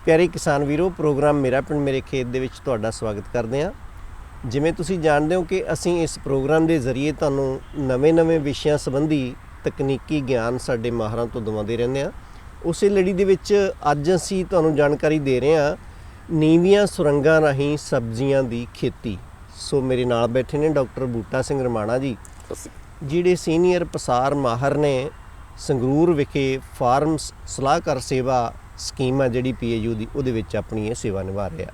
ਪਿਆਰੇ ਕਿਸਾਨ ਵੀਰੋ, ਪ੍ਰੋਗਰਾਮ ਮੇਰਾ ਪਿੰਡ ਮੇਰੇ ਖੇਤ ਦੇ ਵਿੱਚ ਤੁਹਾਡਾ ਸਵਾਗਤ ਕਰਦੇ ਹਾਂ। ਜਿਵੇਂ ਤੁਸੀਂ ਜਾਣਦੇ ਹੋ ਕਿ ਅਸੀਂ ਇਸ ਪ੍ਰੋਗਰਾਮ ਦੇ ਜ਼ਰੀਏ ਤੁਹਾਨੂੰ ਨਵੇਂ ਵਿਸ਼ਿਆਂ ਸੰਬੰਧੀ ਤਕਨੀਕੀ ਗਿਆਨ ਸਾਡੇ ਮਾਹਰਾਂ ਤੋਂ ਦਿਵਾਉਂਦੇ ਰਹਿੰਦੇ ਹਾਂ। ਉਸੇ ਲੜੀ ਦੇ ਵਿੱਚ ਅੱਜ ਅਸੀਂ ਤੁਹਾਨੂੰ ਜਾਣਕਾਰੀ ਦੇ ਰਹੇ ਹਾਂ ਨੀਵੀਆਂ ਸੁਰੰਗਾਂ ਰਾਹੀਂ ਸਬਜ਼ੀਆਂ ਦੀ ਖੇਤੀ। ਸੋ ਮੇਰੇ ਨਾਲ ਬੈਠੇ ਨੇ ਡਾਕਟਰ ਬੂਟਾ ਸਿੰਘ ਰਮਾਣਾ ਜੀ, ਜਿਹੜੇ ਸੀਨੀਅਰ ਪਸਾਰ ਮਾਹਰ ਨੇ। ਸੰਗਰੂਰ ਵਿਖੇ ਫਾਰਮ ਸਲਾਹਕਾਰ ਸੇਵਾ ਸਕੀਮ ਆ ਜਿਹੜੀ PAU ਦੀ, ਉਹਦੇ ਵਿੱਚ ਆਪਣੀ ਇਹ ਸੇਵਾ ਨਿਭਾ ਰਹੇ ਆ।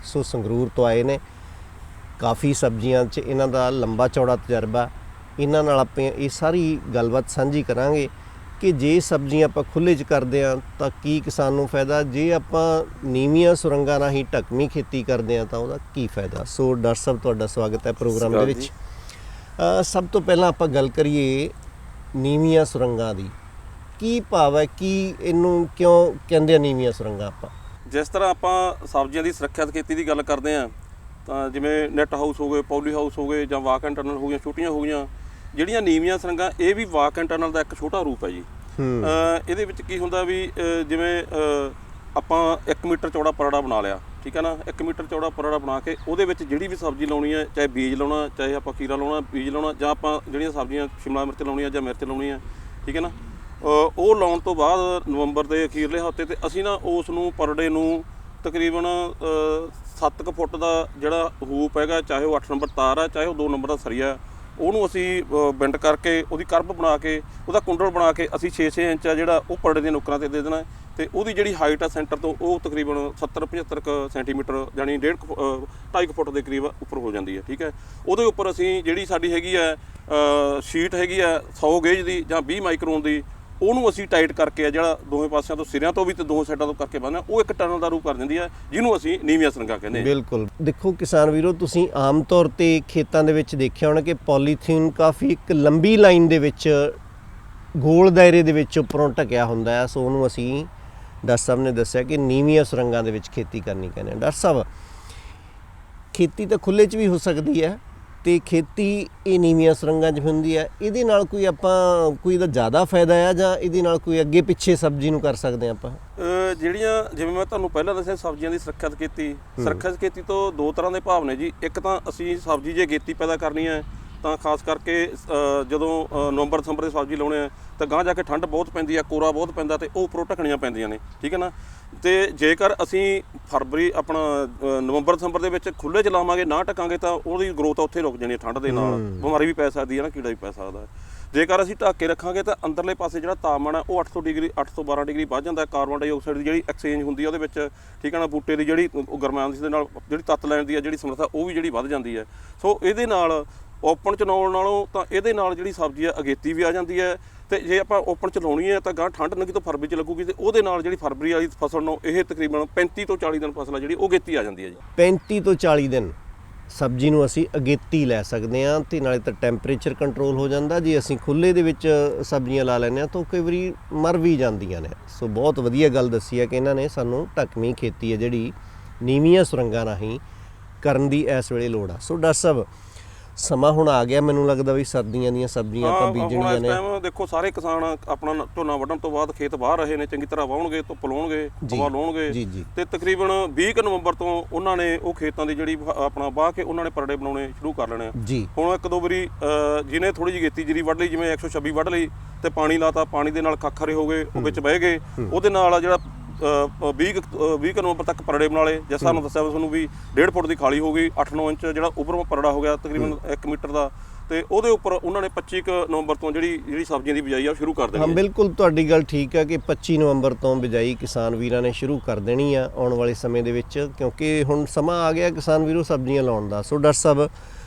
ਸੋ ਸੰਗਰੂਰ ਤੋਂ ਆਏ ਨੇ, ਕਾਫੀ ਸਬਜ਼ੀਆਂ 'ਚ ਇਹਨਾਂ ਦਾ ਲੰਬਾ ਚੌੜਾ ਤਜਰਬਾ। ਇਹਨਾਂ ਨਾਲ ਆਪਾਂ ਇਹ ਸਾਰੀ ਗੱਲਬਾਤ ਸਾਂਝੀ ਕਰਾਂਗੇ ਕਿ ਜੇ ਸਬਜ਼ੀਆਂ ਆਪਾਂ ਖੁੱਲ੍ਹੇ 'ਚ ਕਰਦੇ ਹਾਂ ਤਾਂ ਕੀ ਕਿਸਾਨ ਨੂੰ ਫਾਇਦਾ, ਜੇ ਆਪਾਂ ਨੀਵੀਆਂ ਸੁਰੰਗਾਂ ਰਾਹੀਂ ਢਕਵੀਂ ਖੇਤੀ ਕਰਦੇ ਹਾਂ ਤਾਂ ਉਹਦਾ ਕੀ ਫਾਇਦਾ। ਸੋ ਡਾਕਟਰ ਸਾਹਿਬ, ਤੁਹਾਡਾ ਸਵਾਗਤ ਹੈ ਪ੍ਰੋਗਰਾਮ ਦੇ ਵਿੱਚ। ਸਭ ਤੋਂ ਪਹਿਲਾਂ ਆਪਾਂ ਗੱਲ ਕਰੀਏ ਨੀਵੀਆਂ ਸੁਰੰਗਾਂ ਦੀ। ਕੀ ਭਾਵ ਹੈ, ਕੀ ਇਹਨੂੰ ਕਿਉਂ ਕਹਿੰਦੇ ਆ ਨੀਵੀਆਂ ਸੁਰੰਗਾਂ? ਆਪਾਂ ਜਿਸ ਤਰ੍ਹਾਂ ਆਪਾਂ ਸਬਜ਼ੀਆਂ ਦੀ ਸੁਰੱਖਿਅਤ ਖੇਤੀ ਦੀ ਗੱਲ ਕਰਦੇ ਹਾਂ ਤਾਂ ਜਿਵੇਂ ਨੈੱਟ ਹਾਊਸ ਹੋ ਗਏ, ਪੌਲੀ ਹਾਊਸ ਹੋ ਗਏ ਜਾਂ ਵਾਕ ਐਂਡ ਟਨਲ ਹੋ ਗਈਆਂ, ਛੋਟੀਆਂ ਹੋ ਗਈਆਂ ਜਿਹੜੀਆਂ ਨੀਵੀਆਂ ਸੁਰੰਗਾਂ, ਇਹ ਵੀ ਵਾਕ ਐਂਡ ਟਨਲ ਦਾ ਇੱਕ ਛੋਟਾ ਰੂਪ ਹੈ ਜੀ। ਇਹਦੇ ਵਿੱਚ ਕੀ ਹੁੰਦਾ ਵੀ ਜਿਵੇਂ ਆਪਾਂ 1 ਮੀਟਰ ਚੌੜਾ ਪਰੜਾ ਬਣਾ ਲਿਆ, ਠੀਕ ਹੈ ਨਾ। 1 ਮੀਟਰ ਚੌੜਾ ਪਰੜਾ ਬਣਾ ਕੇ ਉਹਦੇ ਵਿੱਚ ਜਿਹੜੀ ਵੀ ਸਬਜ਼ੀ ਲਾਉਣੀ ਹੈ, ਚਾਹੇ ਬੀਜ ਲਾਉਣਾ, ਚਾਹੇ ਆਪਾਂ ਖੀਰਾ ਲਾਉਣਾ, ਬੀਜ ਲਾਉਣਾ, ਜਾਂ ਆਪਾਂ ਜਿਹੜੀਆਂ ਸਬਜ਼ੀਆਂ ਸ਼ਿਮਲਾ ਮਿਰਚ ਲਾਉਣੀ ਆ ਜਾਂ ਮਿਰਚ ਲਾਉਣੀ ਆ, ਠੀਕ ਹੈ ਨਾ। ਉਹ ਲਾਉਣ ਤੋਂ ਬਾਅਦ ਨਵੰਬਰ ਦੇ ਅਖੀਰਲੇ ਹਫ਼ਤੇ 'ਤੇ ਅਸੀਂ ਨਾ ਉਸ ਨੂੰ ਪਰੜੇ ਨੂੰ ਤਕਰੀਬਨ 7 ਫੁੱਟ ਦਾ ਜਿਹੜਾ ਹੂਪ ਹੈਗਾ, ਚਾਹੇ ਉਹ 8 ਨੰਬਰ ਤਾਰ ਆ, ਚਾਹੇ ਉਹ 2 ਨੰਬਰ ਦਾ ਸਰੀਆ, ਉਹਨੂੰ ਅਸੀਂ ਬੈਂਡ ਕਰਕੇ ਉਹਦੀ ਕਰਬ ਬਣਾ ਕੇ ਉਹਦਾ ਕੁੰਡਲ ਬਣਾ ਕੇ ਅਸੀਂ 6-6 ਇੰਚ ਆ ਜਿਹੜਾ ਉਹ ਪਰੜੇ ਦੀਆਂ ਨੁੱਕਰਾਂ 'ਤੇ ਦੇ ਦੇਣਾ। ਅਤੇ ਉਹਦੀ ਜਿਹੜੀ ਹਾਈਟ ਆ ਸੈਂਟਰ ਤੋਂ ਉਹ ਤਕਰੀਬਨ 70-75 ਸੈਂਟੀਮੀਟਰ ਯਾਨੀ 2.5 ਫੁੱਟ ਦੇ ਕਰੀਬ ਉੱਪਰ ਹੋ ਜਾਂਦੀ ਹੈ, ਠੀਕ ਹੈ। ਉਹਦੇ ਉੱਪਰ ਅਸੀਂ ਜਿਹੜੀ ਸਾਡੀ ਹੈਗੀ ਹੈ ਸ਼ੀਟ ਹੈਗੀ ਆ 100 ਗੇਜ ਦੀ ਜਾਂ 20 ਮਾਈਕਰੋਨ ਦੀ, ਉਹਨੂੰ ਅਸੀਂ ਟਾਈਟ ਕਰਕੇ ਆ ਜਿਹੜਾ ਦੋਵੇਂ ਪਾਸਿਆਂ ਤੋਂ ਸਿਰਿਆਂ ਤੋਂ ਵੀ ਤੇ ਦੋਵੇਂ ਸਾਈਡਾਂ ਤੋਂ ਕਰਕੇ ਬੰਨ੍ਹਣਾ, ਉਹ ਇੱਕ ਟਨਲ ਦਾ ਰੂਪ ਕਰ ਦਿੰਦੀ ਹੈ, ਜਿਹਨੂੰ ਅਸੀਂ ਨੀਵੀਆਂ ਸੁਰੰਗਾਂ ਕਹਿੰਦੇ ਹਾਂ। ਬਿਲਕੁਲ। ਦੇਖੋ ਕਿਸਾਨ ਵੀਰੋ, ਤੁਸੀਂ ਆਮ ਤੌਰ 'ਤੇ ਖੇਤਾਂ ਦੇ ਵਿੱਚ ਦੇਖਿਆ ਹੋਣਾ ਕਿ ਪੋਲੀਥੀਨ ਕਾਫੀ ਇੱਕ ਲੰਬੀ ਲਾਈਨ ਦੇ ਵਿੱਚ ਗੋਲ ਦਾਇਰੇ ਦੇ ਵਿੱਚ ਉੱਪਰੋਂ ਢਕਿਆ ਹੁੰਦਾ ਹੈ। ਸੋ ਉਹਨੂੰ ਅਸੀਂ ਡਾਕਟਰ ਸਾਹਿਬ ਨੇ ਦੱਸਿਆ ਕਿ ਨੀਵੀਆਂ ਸੁਰੰਗਾਂ ਦੇ ਵਿੱਚ ਖੇਤੀ ਕਰਨੀ ਕਹਿੰਦੇ ਆ। ਡਾਕਟਰ ਸਾਹਿਬ, ਖੇਤੀ ਤਾਂ ਖੁੱਲ੍ਹੇ 'ਚ ਵੀ ਹੋ ਸਕਦੀ ਹੈ ਅਤੇ ਖੇਤੀ ਇਹ ਨੀਵੀਆਂ ਸੁਰੰਗਾਂ 'ਚ ਹੁੰਦੀ ਹੈ। ਇਹਦੇ ਨਾਲ ਕੋਈ ਇਹਦਾ ਜ਼ਿਆਦਾ ਫਾਇਦਾ ਆ ਜਾਂ ਇਹਦੇ ਨਾਲ ਕੋਈ ਅੱਗੇ ਪਿੱਛੇ ਸਬਜ਼ੀ ਨੂੰ ਕਰ ਸਕਦੇ ਹਾਂ ਆਪਾਂ? ਜਿਹੜੀਆਂ ਜਿਵੇਂ ਮੈਂ ਤੁਹਾਨੂੰ ਪਹਿਲਾਂ ਦੱਸਿਆ ਸਬਜ਼ੀਆਂ ਦੀ ਸੁਰੱਖਿਅਤ ਖੇਤੀ ਤੋਂ 2 ਤਰ੍ਹਾਂ ਦੇ ਭਾਵ ਨੇ ਜੀ। ਇੱਕ ਤਾਂ ਅਸੀਂ ਸਬਜ਼ੀ ਜੇ ਅਗੇਤੀ ਪੈਦਾ ਕਰਨੀ ਹੈ ਤਾਂ ਖਾਸ ਕਰਕੇ ਜਦੋਂ ਨਵੰਬਰ ਦਸੰਬਰ ਦੀ ਸਬਜ਼ੀ ਲਾਉਣੇ ਆ ਤਾਂ ਗਾਂਹ ਜਾ ਕੇ ਠੰਡ ਬਹੁਤ ਪੈਂਦੀ ਆ, ਕੋਰਾ ਬਹੁਤ ਪੈਂਦਾ ਅਤੇ ਉਹ ਉੱਪਰੋਂ ਢੱਕਣੀਆਂ ਪੈਂਦੀਆਂ ਨੇ, ਠੀਕ ਹੈ ਨਾ। ਅਤੇ ਜੇਕਰ ਅਸੀਂ ਫਰਵਰੀ ਆਪਣਾ ਨਵੰਬਰ ਦਸੰਬਰ ਦੇ ਵਿੱਚ ਖੁੱਲ੍ਹੇ 'ਚ ਲਾਵਾਂਗੇ, ਨਾ ਢੱਕਾਂਗੇ ਤਾਂ ਉਹਦੀ ਗਰੋਥ ਉੱਥੇ ਰੁਕ ਜਾਣੀ ਹੈ। ਠੰਡ ਦੇ ਨਾਲ ਬਿਮਾਰੀ ਵੀ ਪੈ ਸਕਦੀ ਹੈ ਨਾ, ਕੀੜਾ ਵੀ ਪੈ ਸਕਦਾ ਹੈ। ਜੇਕਰ ਅਸੀਂ ਢੱਕ ਕੇ ਰੱਖਾਂਗੇ ਤਾਂ ਅੰਦਰਲੇ ਪਾਸੇ ਜਿਹੜਾ ਤਾਪਮਾਨ ਹੈ ਉਹ 800 ਡਿਗਰੀ 8 ਤੋਂ 12 ਡਿਗਰੀ ਵੱਧ ਜਾਂਦਾ। ਕਾਰਬਨ ਡਾਈਆਕਸਾਈਡ ਦੀ ਜਿਹੜੀ ਐਕਸਚੇਂਜ ਹੁੰਦੀ ਹੈ ਉਹਦੇ ਵਿੱਚ, ਠੀਕ ਹੈ ਨਾ, ਬੂਟੇ ਦੀ ਜਿਹੜੀ ਗਰਮਾਇਸ਼ ਦੇ ਨਾਲ ਜਿਹੜੀ ਤੱਤ ਲੈਣ ਦੀ ਹੈ ਜਿਹੜੀ ਸਮਰੱਥਾ, ਉਹ ਵੀ ਜਿਹੜੀ ਵੱਧ ਜਾਂਦੀ ਹੈ। ਸੋ ਇਹਦੇ ਨਾਲ ਓਪਨ 'ਚ ਲਾਉਣ ਨਾਲੋਂ ਤਾਂ ਇਹਦੇ ਨਾਲ ਜਿਹੜੀ ਸਬਜ਼ੀ ਹੈ ਅਗੇਤੀ ਵੀ ਆ ਜਾਂਦੀ ਹੈ। ਅਤੇ ਜੇ ਆਪਾਂ ਓਪਨ 'ਚ ਲਾਉਣੀ ਹੈ ਤਾਂ ਗਾਂਹ ਠੰਡ ਲੱਗੀ ਤਾਂ ਫਰਵਰੀ 'ਚ ਲੱਗੂਗੀ, ਅਤੇ ਉਹਦੇ ਨਾਲ ਜਿਹੜੀ ਫਰਵਰੀ ਵਾਲੀ ਫਸਲ ਨੂੰ ਇਹ ਤਕਰੀਬਨ 35 ਤੋਂ 40 ਦਿਨ ਫਸਲ ਹੈ ਜਿਹੜੀ ਉਹ ਅਗੇਤੀ ਆ ਜਾਂਦੀ ਹੈ ਜੀ। 35 ਤੋਂ 40 ਦਿਨ ਸਬਜ਼ੀ ਨੂੰ ਅਸੀਂ ਅਗੇਤੀ ਲੈ ਸਕਦੇ ਹਾਂ, ਅਤੇ ਨਾਲੇ ਤਾਂ ਟੈਂਪਰੇਚਰ ਕੰਟਰੋਲ ਹੋ ਜਾਂਦਾ। ਜੇ ਅਸੀਂ ਖੁੱਲ੍ਹੇ ਦੇ ਵਿੱਚ ਸਬਜ਼ੀਆਂ ਲਾ ਲੈਂਦੇ ਹਾਂ ਤਾਂ ਉਹ ਕਈ ਵਾਰੀ ਮਰ ਵੀ ਜਾਂਦੀਆਂ ਨੇ। ਸੋ ਬਹੁਤ ਵਧੀਆ ਗੱਲ ਦੱਸੀ ਹੈ ਕਿ ਇਹਨਾਂ ਨੇ ਸਾਨੂੰ ਢਕਵੀਂ ਖੇਤੀ ਹੈ ਜਿਹੜੀ ਨੀਵੀਆਂ ਸੁਰੰਗਾਂ ਰਾਹੀਂ ਕਰਨ ਦੀ ਇਸ ਵੇਲੇ ਲੋੜ ਆ। ਸੋ ਡਾਕਟਰ ਸਾਹਿਬ, ਸਮਾਂ ਹੁਣ ਆ ਗਿਆ, ਮੈਨੂੰ ਲੱਗਦਾ ਵੀ ਸਰਦੀਆਂ ਦੀਆਂ ਸਬਜ਼ੀਆਂ ਤਾਂ ਬੀਜਣੀਆਂ ਨੇ। ਦੇਖੋ ਸਾਰੇ ਕਿਸਾਨ ਆਪਣਾ ਝੋਨਾ ਵੱਢਣ ਤੋਂ ਬਾਅਦ ਖੇਤ ਬਾਹਰ ਰਹੇ ਨੇ, ਚੰਗੀ ਤਰ੍ਹਾਂ ਵਾਹੁਣਗੇ, ਧੁੱਪ ਲਾਉਣਗੇ, ਹਵਾ ਲਾਉਣਗੇ, ਤੇ ਤਕਰੀਬਨ 20 ਨਵੰਬਰ ਤੋਂ ਉਹਨਾਂ ਨੇ ਉਹ ਖੇਤਾਂ ਦੀ ਜਿਹੜੀ ਆਪਣਾ ਵਾਹ ਕੇ ਉਹਨਾਂ ਨੇ ਪਰੜੇ ਬਣਾਉਣੇ ਸ਼ੁਰੂ ਕਰ ਲੈਣੇ ਆ। ਹੁਣ 1-2 ਵਾਰੀ ਜਿਹਨੇ ਥੋੜੀ ਜਿਹੀ ਗੇਤੀ ਜੀਰੀ ਵੱਢ ਲਈ, ਜਿਵੇਂ 126 ਵੱਢ ਲਈ ਤੇ ਪਾਣੀ ਲਾਤਾ, ਪਾਣੀ ਦੇ ਨਾਲ ਖੱਖਰੇ ਹੋ ਗਏ, ਉਹ ਵਿੱਚ ਬਹਿ ਗਏ, ਉਹਦੇ ਨਾਲ ਜਿਹੜਾ 20 ਨਵੰਬਰ ਤੱਕ ਪਰੜੇ ਬਣਾ ਲਏ। ਜਿਸ ਸਾਨੂੰ ਦੱਸਿਆ ਤੁਹਾਨੂੰ ਵੀ 1.5 ਫੁੱਟ ਦੀ ਖਾਲੀ ਹੋ ਗਈ, 8-9 ਇੰਚ ਜਿਹੜਾ ਉੱਪਰੋਂ ਪਰੜਾ ਹੋ ਗਿਆ ਤਕਰੀਬਨ 1 ਮੀਟਰ ਦਾ, ਤੇ ਉਹਦੇ ਉੱਪਰ ਉਹਨਾਂ ਨੇ 25 ਨਵੰਬਰ ਤੋਂ ਜਿਹੜੀ ਸਬਜ਼ੀਆਂ ਦੀ ਬਿਜਾਈ ਆ ਸ਼ੁਰੂ ਕਰ ਦੇਣੀ। ਹਾਂ, ਬਿਲਕੁਲ ਤੁਹਾਡੀ ਗੱਲ ਠੀਕ ਹੈ ਕਿ 25 ਨਵੰਬਰ ਤੋਂ ਬਿਜਾਈ ਕਿਸਾਨ ਵੀਰਾਂ ਨੇ ਸ਼ੁਰੂ ਕਰ ਦੇਣੀ ਆ ਆਉਣ ਵਾਲੇ ਸਮੇਂ ਦੇ ਵਿੱਚ, ਕਿਉਂਕਿ ਹੁਣ ਸਮਾਂ ਆ ਗਿਆ ਕਿਸਾਨ ਵੀਰੋ ਸਬਜ਼ੀਆਂ ਲਾਉਣ ਦਾ। ਸੋ ਡਾਕਟਰ ਸਾਹਿਬ,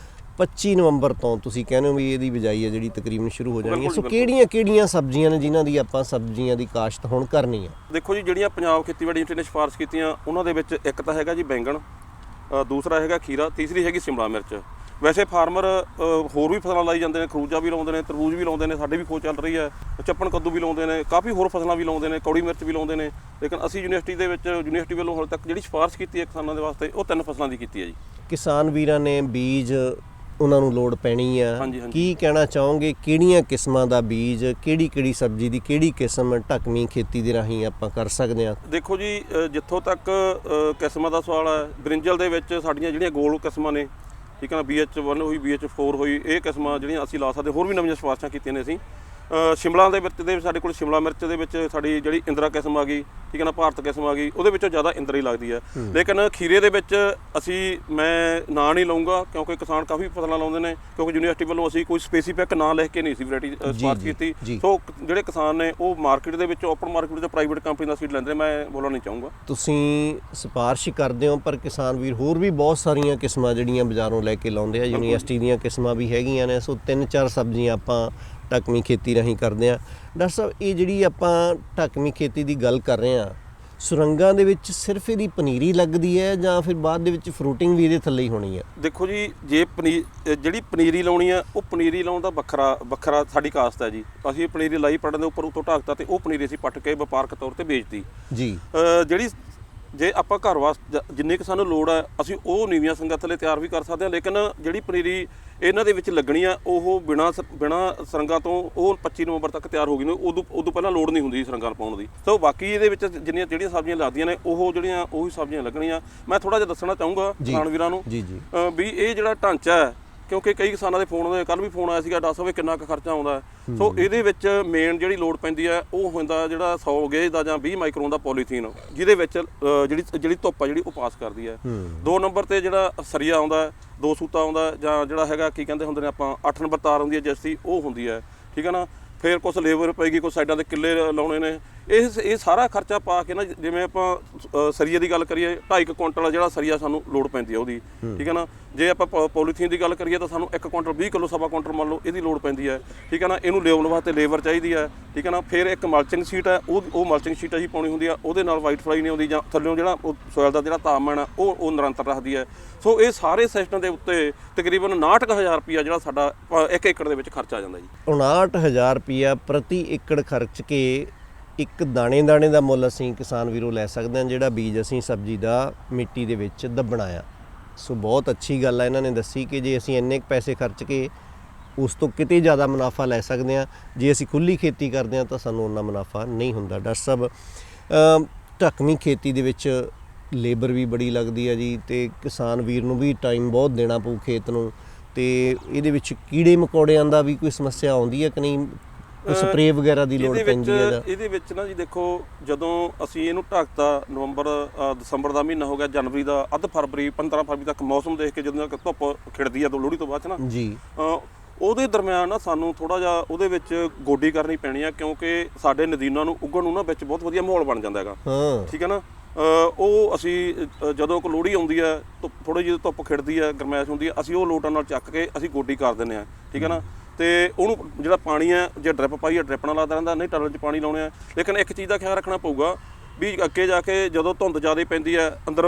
25 ਨਵੰਬਰ ਤੋਂ ਤੁਸੀਂ ਕਹਿੰਦੇ ਹੋ ਵੀ ਇਹਦੀ ਬਿਜਾਈ ਹੈ ਜਿਹੜੀ ਤਕਰੀਬਨ ਸ਼ੁਰੂ ਹੋ ਜਾਣੀ ਹੈ। ਸੋ ਕਿਹੜੀਆਂ ਸਬਜ਼ੀਆਂ ਨੇ ਜਿਨ੍ਹਾਂ ਦੀ ਆਪਾਂ ਸਬਜ਼ੀਆਂ ਦੀ ਕਾਸ਼ਤ ਹੁਣ ਕਰਨੀ ਹੈ? ਦੇਖੋ ਜੀ, ਜਿਹੜੀਆਂ ਪੰਜਾਬ ਖੇਤੀਬਾੜੀ ਯੂਨੀਵਰਸਿਟੀ ਨੇ ਸਿਫਾਰਿਸ਼ ਕੀਤੀਆਂ ਉਹਨਾਂ ਦੇ ਵਿੱਚ ਇੱਕ ਤਾਂ ਹੈਗਾ ਜੀ ਬੈਂਗਣ, ਦੂਸਰਾ ਹੈਗਾ ਖੀਰਾ, ਤੀਸਰੀ ਹੈਗੀ ਸ਼ਿਮਲਾ ਮਿਰਚ। ਵੈਸੇ ਫਾਰਮਰ ਹੋਰ ਵੀ ਫਸਲਾਂ ਲਾਈ ਜਾਂਦੇ ਨੇ, ਖਰਬੂਜਾ ਵੀ ਲਾਉਂਦੇ ਨੇ, ਤਰਬੂਜ ਵੀ ਲਾਉਂਦੇ ਨੇ, ਸਾਡੇ ਵੀ ਖੋਜ ਚੱਲ ਰਹੀ ਹੈ, ਚੱਪਣ ਕੱਦੂ ਵੀ ਲਾਉਂਦੇ ਨੇ, ਕਾਫੀ ਹੋਰ ਫਸਲਾਂ ਵੀ ਲਾਉਂਦੇ ਨੇ, ਕੌੜੀ ਮਿਰਚ ਵੀ ਲਾਉਂਦੇ ਨੇ। ਲੇਕਿਨ ਅਸੀਂ ਯੂਨੀਵਰਸਿਟੀ ਵੱਲੋਂ ਹਾਲੇ ਤੱਕ ਜਿਹੜੀ ਸਿਫਾਰਿਸ਼ ਕੀਤੀ ਹੈ ਕਿਸਾਨਾਂ ਦੇ ਵਾਸਤੇ ਉਹ 3 ਫਸਲਾਂ ਦੀ ਕੀਤੀ ਹੈ ਜੀ। ਕਿਸਾਨ ਵੀਰਾਂ ਨੇ ਬੀਜ ਉਹਨਾਂ ਨੂੰ ਲੋੜ ਪੈਣੀ ਆ। ਹਾਂਜੀ, ਹਾਂਜੀ। ਕੀ ਕਹਿਣਾ ਚਾਹੋਗੇ, ਕਿਹੜੀਆਂ ਕਿਸਮਾਂ ਦਾ ਬੀਜ, ਕਿਹੜੀ ਸਬਜ਼ੀ ਦੀ ਕਿਹੜੀ ਕਿਸਮ ਢੱਕਵੀਂ ਖੇਤੀ ਦੇ ਰਾਹੀਂ ਆਪਾਂ ਕਰ ਸਕਦੇ ਹਾਂ? ਦੇਖੋ ਜੀ, ਜਿੱਥੋਂ ਤੱਕ ਕਿਸਮਾਂ ਦਾ ਸਵਾਲ ਹੈ, ਬ੍ਰਿੰਜਲ ਦੇ ਵਿੱਚ ਸਾਡੀਆਂ ਜਿਹੜੀਆਂ ਗੋਲ ਕਿਸਮਾਂ ਨੇ, ਠੀਕ ਹੈ ਨਾ, BH1 ਹੋਈ, BH4 ਹੋਈ, ਇਹ ਕਿਸਮਾਂ ਜਿਹੜੀਆਂ ਅਸੀਂ ਲਾ ਸਕਦੇ। ਹੋਰ ਵੀ ਨਵੀਆਂ ਸਿਫਾਰਸ਼ਾਂ ਕੀਤੀਆਂ ਨੇ ਅਸੀਂ। ਸ਼ਿਮਲਾ ਦੇ ਵਿੱਚ ਸਾਡੇ ਕੋਲ ਸ਼ਿਮਲਾ ਮਿਰਚ ਦੇ ਵਿੱਚ ਸਾਡੀ ਜਿਹੜੀ ਇੰਦਰਾ ਕਿਸਮ ਆ ਗਈ, ਠੀਕ ਹੈ ਨਾ, ਭਾਰਤ ਕਿਸਮ ਆ ਗਈ, ਉਹਦੇ ਵਿੱਚੋਂ ਜ਼ਿਆਦਾ ਇੰਦਰਾ ਹੀ ਲੱਗਦੀ ਹੈ। ਲੇਕਿਨ ਖੀਰੇ ਦੇ ਵਿੱਚ ਮੈਂ ਨਾਂ ਨਹੀਂ ਲਊਂਗਾ, ਕਿਉਂਕਿ ਕਿਸਾਨ ਕਾਫੀ ਫਸਲਾਂ ਲਾਉਂਦੇ ਨੇ, ਕਿਉਂਕਿ ਯੂਨੀਵਰਸਿਟੀ ਵੱਲੋਂ ਅਸੀਂ ਕੋਈ ਸਪੈਸੀਫਿਕ ਨਾਂ ਲਿਖ ਕੇ ਨਹੀਂ ਸੀ ਵੈਰਾਈਟੀ ਸਿਫਾਰਸ਼ ਕੀਤੀ। ਸੋ ਜਿਹੜੇ ਕਿਸਾਨ ਨੇ ਉਹ ਮਾਰਕੀਟ ਦੇ ਵਿੱਚ, ਓਪਨ ਮਾਰਕੀਟ ਵਿੱਚ ਪ੍ਰਾਈਵੇਟ ਕੰਪਨੀ ਦਾ ਸੀਡ ਲੈਂਦੇ ਨੇ, ਮੈਂ ਬੋਲਣਾ ਨਹੀਂ ਚਾਹੂੰਗਾ। ਤੁਸੀਂ ਸਿਫਾਰਸ਼ ਕਰਦੇ ਹੋ, ਪਰ ਕਿਸਾਨ ਵੀਰ ਹੋਰ ਵੀ ਬਹੁਤ ਸਾਰੀਆਂ ਕਿਸਮਾਂ ਜਿਹੜੀਆਂ ਬਾਜ਼ਾਰੋਂ ਲੈ ਕੇ ਲਾਉਂਦੇ ਆ, ਯੂਨੀਵਰਸਿਟੀ ਦੀਆਂ ਕਿਸਮਾਂ ਵੀ ਹੈਗੀਆਂ ਨੇ। ਸੋ 3-4 ਸਬਜ਼ੀਆਂ ਆਪਾਂ ਢੱਕਵੀਂ ਖੇਤੀ ਰਾਹੀਂ ਕਰਦੇ ਹਾਂ। ਡਾਕਟਰ ਸਾਹਿਬ, ਇਹ ਜਿਹੜੀ ਆਪਾਂ ਢੱਕਵੀਂ ਖੇਤੀ ਦੀ ਗੱਲ ਕਰ ਰਹੇ ਹਾਂ, ਸੁਰੰਗਾਂ ਦੇ ਵਿੱਚ ਸਿਰਫ ਇਹਦੀ ਪਨੀਰੀ ਲੱਗਦੀ ਹੈ ਜਾਂ ਫਿਰ ਬਾਅਦ ਦੇ ਵਿੱਚ ਫਰੂਟਿੰਗ ਵੀ ਇਹਦੇ ਥੱਲੇ ਹੀ ਹੋਣੀ ਹੈ? ਦੇਖੋ ਜੀ, ਜੇ ਜਿਹੜੀ ਪਨੀਰੀ ਲਾਉਣੀ ਆ, ਉਹ ਪਨੀਰੀ ਲਾਉਣ ਦਾ ਵੱਖਰਾ ਸਾਡੀ ਕਾਸਤ ਹੈ ਜੀ। ਅਸੀਂ ਪਨੀਰੀ ਲਾਈ, ਪੜਨ ਦੇ ਉੱਪਰ ਉਤੋਂ ਢੱਕਤਾ ਤੇ ਉਹ ਪਨੀਰੀ ਅਸੀਂ ਪੱਟ ਕੇ ਵਪਾਰਕ ਤੌਰ ਤੇ ਵੇਚਤੀ ਜੀ। ਜਿਹੜੀ ਜੇ ਆਪਾਂ ਘਰ ਵਾਸਤੇ ਜਿੰਨੀ ਕੁ ਸਾਨੂੰ ਲੋੜ ਹੈ, ਅਸੀਂ ਉਹ ਨੀਵੀਆਂ ਸੰਗਾਂ ਥੱਲੇ ਤਿਆਰ ਵੀ ਕਰ ਸਕਦੇ ਹਾਂ। ਲੇਕਿਨ ਜਿਹੜੀ ਪਨੀਰੀ ਇਹਨਾਂ ਦੇ ਵਿੱਚ ਲੱਗਣੀ ਆ, ਉਹ ਬਿਨਾਂ ਸਰੰਗਾਂ ਤੋਂ ਉਹ 25 ਨਵੰਬਰ ਤੱਕ ਤਿਆਰ ਹੋ ਗਈ ਨੇ। ਉਦੋਂ ਪਹਿਲਾਂ ਲੋੜ ਨਹੀਂ ਹੁੰਦੀ ਸਰੰਗਾਂ ਪਾਉਣ ਦੀ। ਸੋ ਬਾਕੀ ਇਹਦੇ ਵਿੱਚ ਜਿਹੜੀਆਂ ਸਬਜ਼ੀਆਂ ਲੱਗਦੀਆਂ ਨੇ, ਉਹੀ ਸਬਜ਼ੀਆਂ ਲੱਗਣੀਆਂ। ਮੈਂ ਥੋੜਾ ਜਿਹਾ ਦੱਸਣਾ ਚਾਹੂੰਗਾ ਕਿਸਾਨ ਵੀਰਾਂ ਨੂੰ ਵੀ ਇਹ ਜਿਹੜਾ ਢਾਂਚਾ ਹੈ, ਕਿਉਂਕਿ ਕਈ ਕਿਸਾਨਾਂ ਦੇ ਫੋਨ ਆਉਂਦੇ, ਕੱਲ ਵੀ ਫੋਨ ਆਇਆ ਸੀਗਾ, ਦੱਸ ਹੋਵੇ ਕਿੰਨਾ ਕੁ ਖਰਚਾ ਆਉਂਦਾ। ਸੋ ਇਹਦੇ ਵਿੱਚ ਮੇਨ ਜਿਹੜੀ ਲੋੜ ਪੈਂਦੀ ਹੈ, ਉਹ ਹੁੰਦਾ ਜਿਹੜਾ 100 ਗੇਜ ਦਾ ਜਾਂ 20 ਮਾਈਕਰੋਨ ਦਾ ਪੋਲੀਥੀਨ, ਜਿਹਦੇ ਵਿੱਚ ਜਿਹੜੀ ਧੁੱਪ ਆ ਜਿਹੜੀ ਉਹ ਪਾਸ ਕਰਦੀ ਹੈ। 2 ਨੰਬਰ ਤੇ ਜਿਹੜਾ ਸਰੀਆ ਆਉਂਦਾ, 2 ਸੂਤਾ ਆਉਂਦਾ, ਜਾਂ ਜਿਹੜਾ ਹੈਗਾ ਕੀ ਕਹਿੰਦੇ ਹੁੰਦੇ ਨੇ ਆਪਾਂ 8 ਨੰਬਰ ਤਾਰ ਹੁੰਦੀ ਹੈ ਜੈਸੀ, ਉਹ ਹੁੰਦੀ ਹੈ, ਠੀਕ ਹੈ ਨਾ। ਫਿਰ ਕੁਛ ਲੇਬਰ ਪਏਗੀ, ਕੁਛ ਸਾਈਡਾਂ ਦੇ ਕਿੱਲੇ ਲਾਉਣੇ ਨੇ। ਇਹ ਸਾਰਾ ਖਰਚਾ ਪਾ ਕੇ ਨਾ, ਜਿਵੇਂ ਆਪਾਂ ਸਰੀਏ ਦੀ ਗੱਲ ਕਰੀਏ, 2.5 ਕੁਇੰਟਲ ਜਿਹੜਾ ਸਰੀਆ ਸਾਨੂੰ ਲੋੜ ਪੈਂਦੀ ਹੈ ਉਹਦੀ, ਠੀਕ ਹੈ ਨਾ। ਜੇ ਆਪਾਂ ਪੋਲੀਥੀਨ ਦੀ ਗੱਲ ਕਰੀਏ ਤਾਂ ਸਾਨੂੰ 1 ਕੁਇੰਟਲ 20 ਕਿਲੋ, 1.25 ਕੁਇੰਟਲ ਮੰਨ ਲਓ, ਇਹਦੀ ਲੋੜ ਪੈਂਦੀ ਹੈ, ਠੀਕ ਹੈ ਨਾ। ਇਹਨੂੰ ਲਿਆਉਣ ਵਾਸਤੇ ਲੇਬਰ ਚਾਹੀਦੀ ਹੈ, ਠੀਕ ਹੈ ਨਾ। ਫਿਰ ਇੱਕ ਮਲਚਿੰਗ ਸ਼ੀਟ ਹੈ, ਉਹ ਮਲਚਿੰਗ ਸ਼ੀਟ ਅਸੀਂ ਪਾਉਣੀ ਹੁੰਦੀ ਆ। ਉਹਦੇ ਨਾਲ ਵਾਈਟ ਫਲਾਈ ਨਹੀਂ ਆਉਂਦੀ, ਜਾਂ ਥੱਲਿਓਂ ਜਿਹੜਾ ਸੋਇਲ ਦਾ ਜਿਹੜਾ ਤਾਪਮਾਨ ਆ ਉਹ ਨਿਰੰਤਰ ਰੱਖਦੀ ਹੈ। ਸੋ ਇਹ ਸਾਰੇ ਸਿਸਟਮ ਦੇ ਉੱਤੇ ਤਕਰੀਬਨ 59,000 ਰੁਪਈਆ ਜਿਹੜਾ ਸਾਡਾ 1 ਏਕੜ ਦੇ ਵਿੱਚ ਖਰਚ ਆ ਜਾਂਦਾ ਜੀ। 59,000 ਰੁਪਈਆ ਪ੍ਰਤੀ ਏਕੜ ਖਰਚ ਕੇ ਇੱਕ ਦਾਣੇ ਦਾ ਮੁੱਲ ਅਸੀਂ ਕਿਸਾਨ ਵੀਰੋ ਲੈ ਸਕਦੇ ਹਾਂ, ਜਿਹੜਾ ਬੀਜ ਅਸੀਂ ਸਬਜ਼ੀ ਦਾ ਮਿੱਟੀ ਦੇ ਵਿੱਚ ਦੱਬਣਾ ਆ। ਸੋ ਬਹੁਤ ਅੱਛੀ ਗੱਲ ਹੈ ਇਹਨਾਂ ਨੇ ਦੱਸੀ ਕਿ ਜੇ ਅਸੀਂ ਇੰਨੇ ਪੈਸੇ ਖਰਚ ਕੇ ਉਸ ਤੋਂ ਕਿਤੇ ਜ਼ਿਆਦਾ ਮੁਨਾਫਾ ਲੈ ਸਕਦੇ ਹਾਂ। ਜੇ ਅਸੀਂ ਖੁੱਲ੍ਹੀ ਖੇਤੀ ਕਰਦੇ ਹਾਂ ਤਾਂ ਸਾਨੂੰ ਉਨਾ ਮੁਨਾਫਾ ਨਹੀਂ ਹੁੰਦਾ। ਡਾਕਟਰ ਸਾਹਿਬ, ਢੱਕਵੀਂ ਖੇਤੀ ਦੇ ਵਿੱਚ ਲੇਬਰ ਵੀ ਬੜੀ ਲੱਗਦੀ ਹੈ ਜੀ, ਅਤੇ ਕਿਸਾਨ ਵੀਰ ਨੂੰ ਵੀ ਟਾਈਮ ਬਹੁਤ ਦੇਣਾ ਪਊ ਖੇਤ ਨੂੰ, ਅਤੇ ਇਹਦੇ ਵਿੱਚ ਕੀੜੇ ਮਕੌੜਿਆਂ ਦਾ ਵੀ ਕੋਈ ਸਮੱਸਿਆ ਆਉਂਦੀ ਹੈ ਕਿ ਨਹੀਂ? ਕੋਈ ਸਪਰੇਅ ਵਗੈਰਾ ਦੀ ਲੋੜ ਪੈਂਦੀ ਹੈ? ਇਹਦੇ ਵਿੱਚ ਨਾ ਜੀ ਦੇਖੋ, ਜਦੋਂ ਅਸੀਂ ਇਹਨੂੰ ਢੱਕਤਾ, ਦਸੰਬਰ ਦਾ ਮਹੀਨਾ ਹੋ ਗਿਆ, ਜਨਵਰੀ ਦਾ ਅੱਧ ਫਰਵਰੀ, 15 ਫਰਵਰੀ ਤੱਕ ਮੌਸਮ ਦੇਖ ਕੇ ਜਦੋਂ ਧੁੱਪ ਖਿੜਦੀ ਆ ਲੋਹੜੀ ਤੋਂ ਬਾਅਦ ਨਾ ਜੀ, ਉਹਦੇ ਦਰਮਿਆਨ ਨਾ ਸਾਨੂੰ ਥੋੜਾ ਜਿਹਾ ਉਹਦੇ ਵਿੱਚ ਗੋਡੀ ਕਰਨੀ ਪੈਣੀ ਆ, ਕਿਉਂਕਿ ਸਾਡੇ ਨਦੀਨਾਂ ਨੂੰ ਉੱਗਣ ਨੂੰ ਨਾ ਵਿੱਚ ਬਹੁਤ ਵਧੀਆ ਮਾਹੌਲ ਬਣ ਜਾਂਦਾ ਹੈਗਾ, ਠੀਕ ਹੈ ਨਾ। ਉਹ ਅਸੀਂ ਜਦੋਂ ਲੋਹੜੀ ਆਉਂਦੀ ਹੈ, ਥੋੜੀ ਜਿਹੀ ਧੁੱਪ ਖਿੜਦੀ ਹੈ, ਗਰਮੈਸ਼ ਹੁੰਦੀ ਹੈ, ਅਸੀਂ ਉਹ ਲੋਟਾਂ ਨਾਲ ਚੱਕ ਕੇ ਅਸੀਂ ਗੋਡੀ ਕਰ ਦਿੰਦੇ ਹਾਂ, ਠੀਕ ਹੈ ਨਾ। ਤੇ ਉਹਨੂੰ ਜਿਹੜਾ ਪਾਣੀ ਹੈ, ਜੇ ਡਰਿਪ ਪਾਈ ਹੈ ਡਰਿਪ ਨਾਲ ਲੱਗਦਾ ਰਹਿੰਦਾ, ਨਹੀਂ ਟਰਲ 'ਚ ਪਾਣੀ ਲਾਉਣੇ ਆ। ਲੇਕਿਨ ਇੱਕ ਚੀਜ਼ ਦਾ ਖਿਆਲ ਰੱਖਣਾ ਪਊਗਾ ਵੀ ਅੱਗੇ ਜਾ ਕੇ ਜਦੋਂ ਧੁੰਦ ਜ਼ਿਆਦਾ ਪੈਂਦੀ ਹੈ, ਅੰਦਰ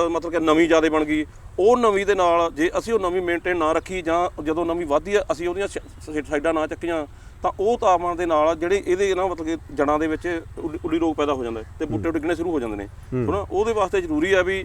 ਮਤਲਬ ਕਿ ਨਮੀ ਜ਼ਿਆਦਾ ਬਣ ਗਈ, ਉਹ ਨਮੀ ਦੇ ਨਾਲ ਜੇ ਅਸੀਂ ਉਹ ਨਮੀ ਮੇਨਟੇਨ ਨਾ ਰੱਖੀ, ਜਾਂ ਜਦੋਂ ਨਮੀ ਵੱਧਦੀ ਹੈ ਅਸੀਂ ਉਹਦੀਆਂ ਸਾਈਡਾਂ ਨਾ ਚੱਕੀਆਂ, ਤਾਂ ਉਹ ਤਾਪਮਾਨ ਦੇ ਨਾਲ ਜਿਹੜੇ ਇਹਦੇ ਨਾ ਮਤਲਬ ਕਿ ਜੜਾਂ ਦੇ ਵਿੱਚ ਉੱਲੀ ਰੋਗ ਪੈਦਾ ਹੋ ਜਾਂਦਾ ਤੇ ਬੂਟੇ ਡਿੱਗਣੇ ਸ਼ੁਰੂ ਹੋ ਜਾਂਦੇ ਨੇ। ਹੁਣ ਉਹਦੇ ਵਾਸਤੇ ਜ਼ਰੂਰੀ ਹੈ ਵੀ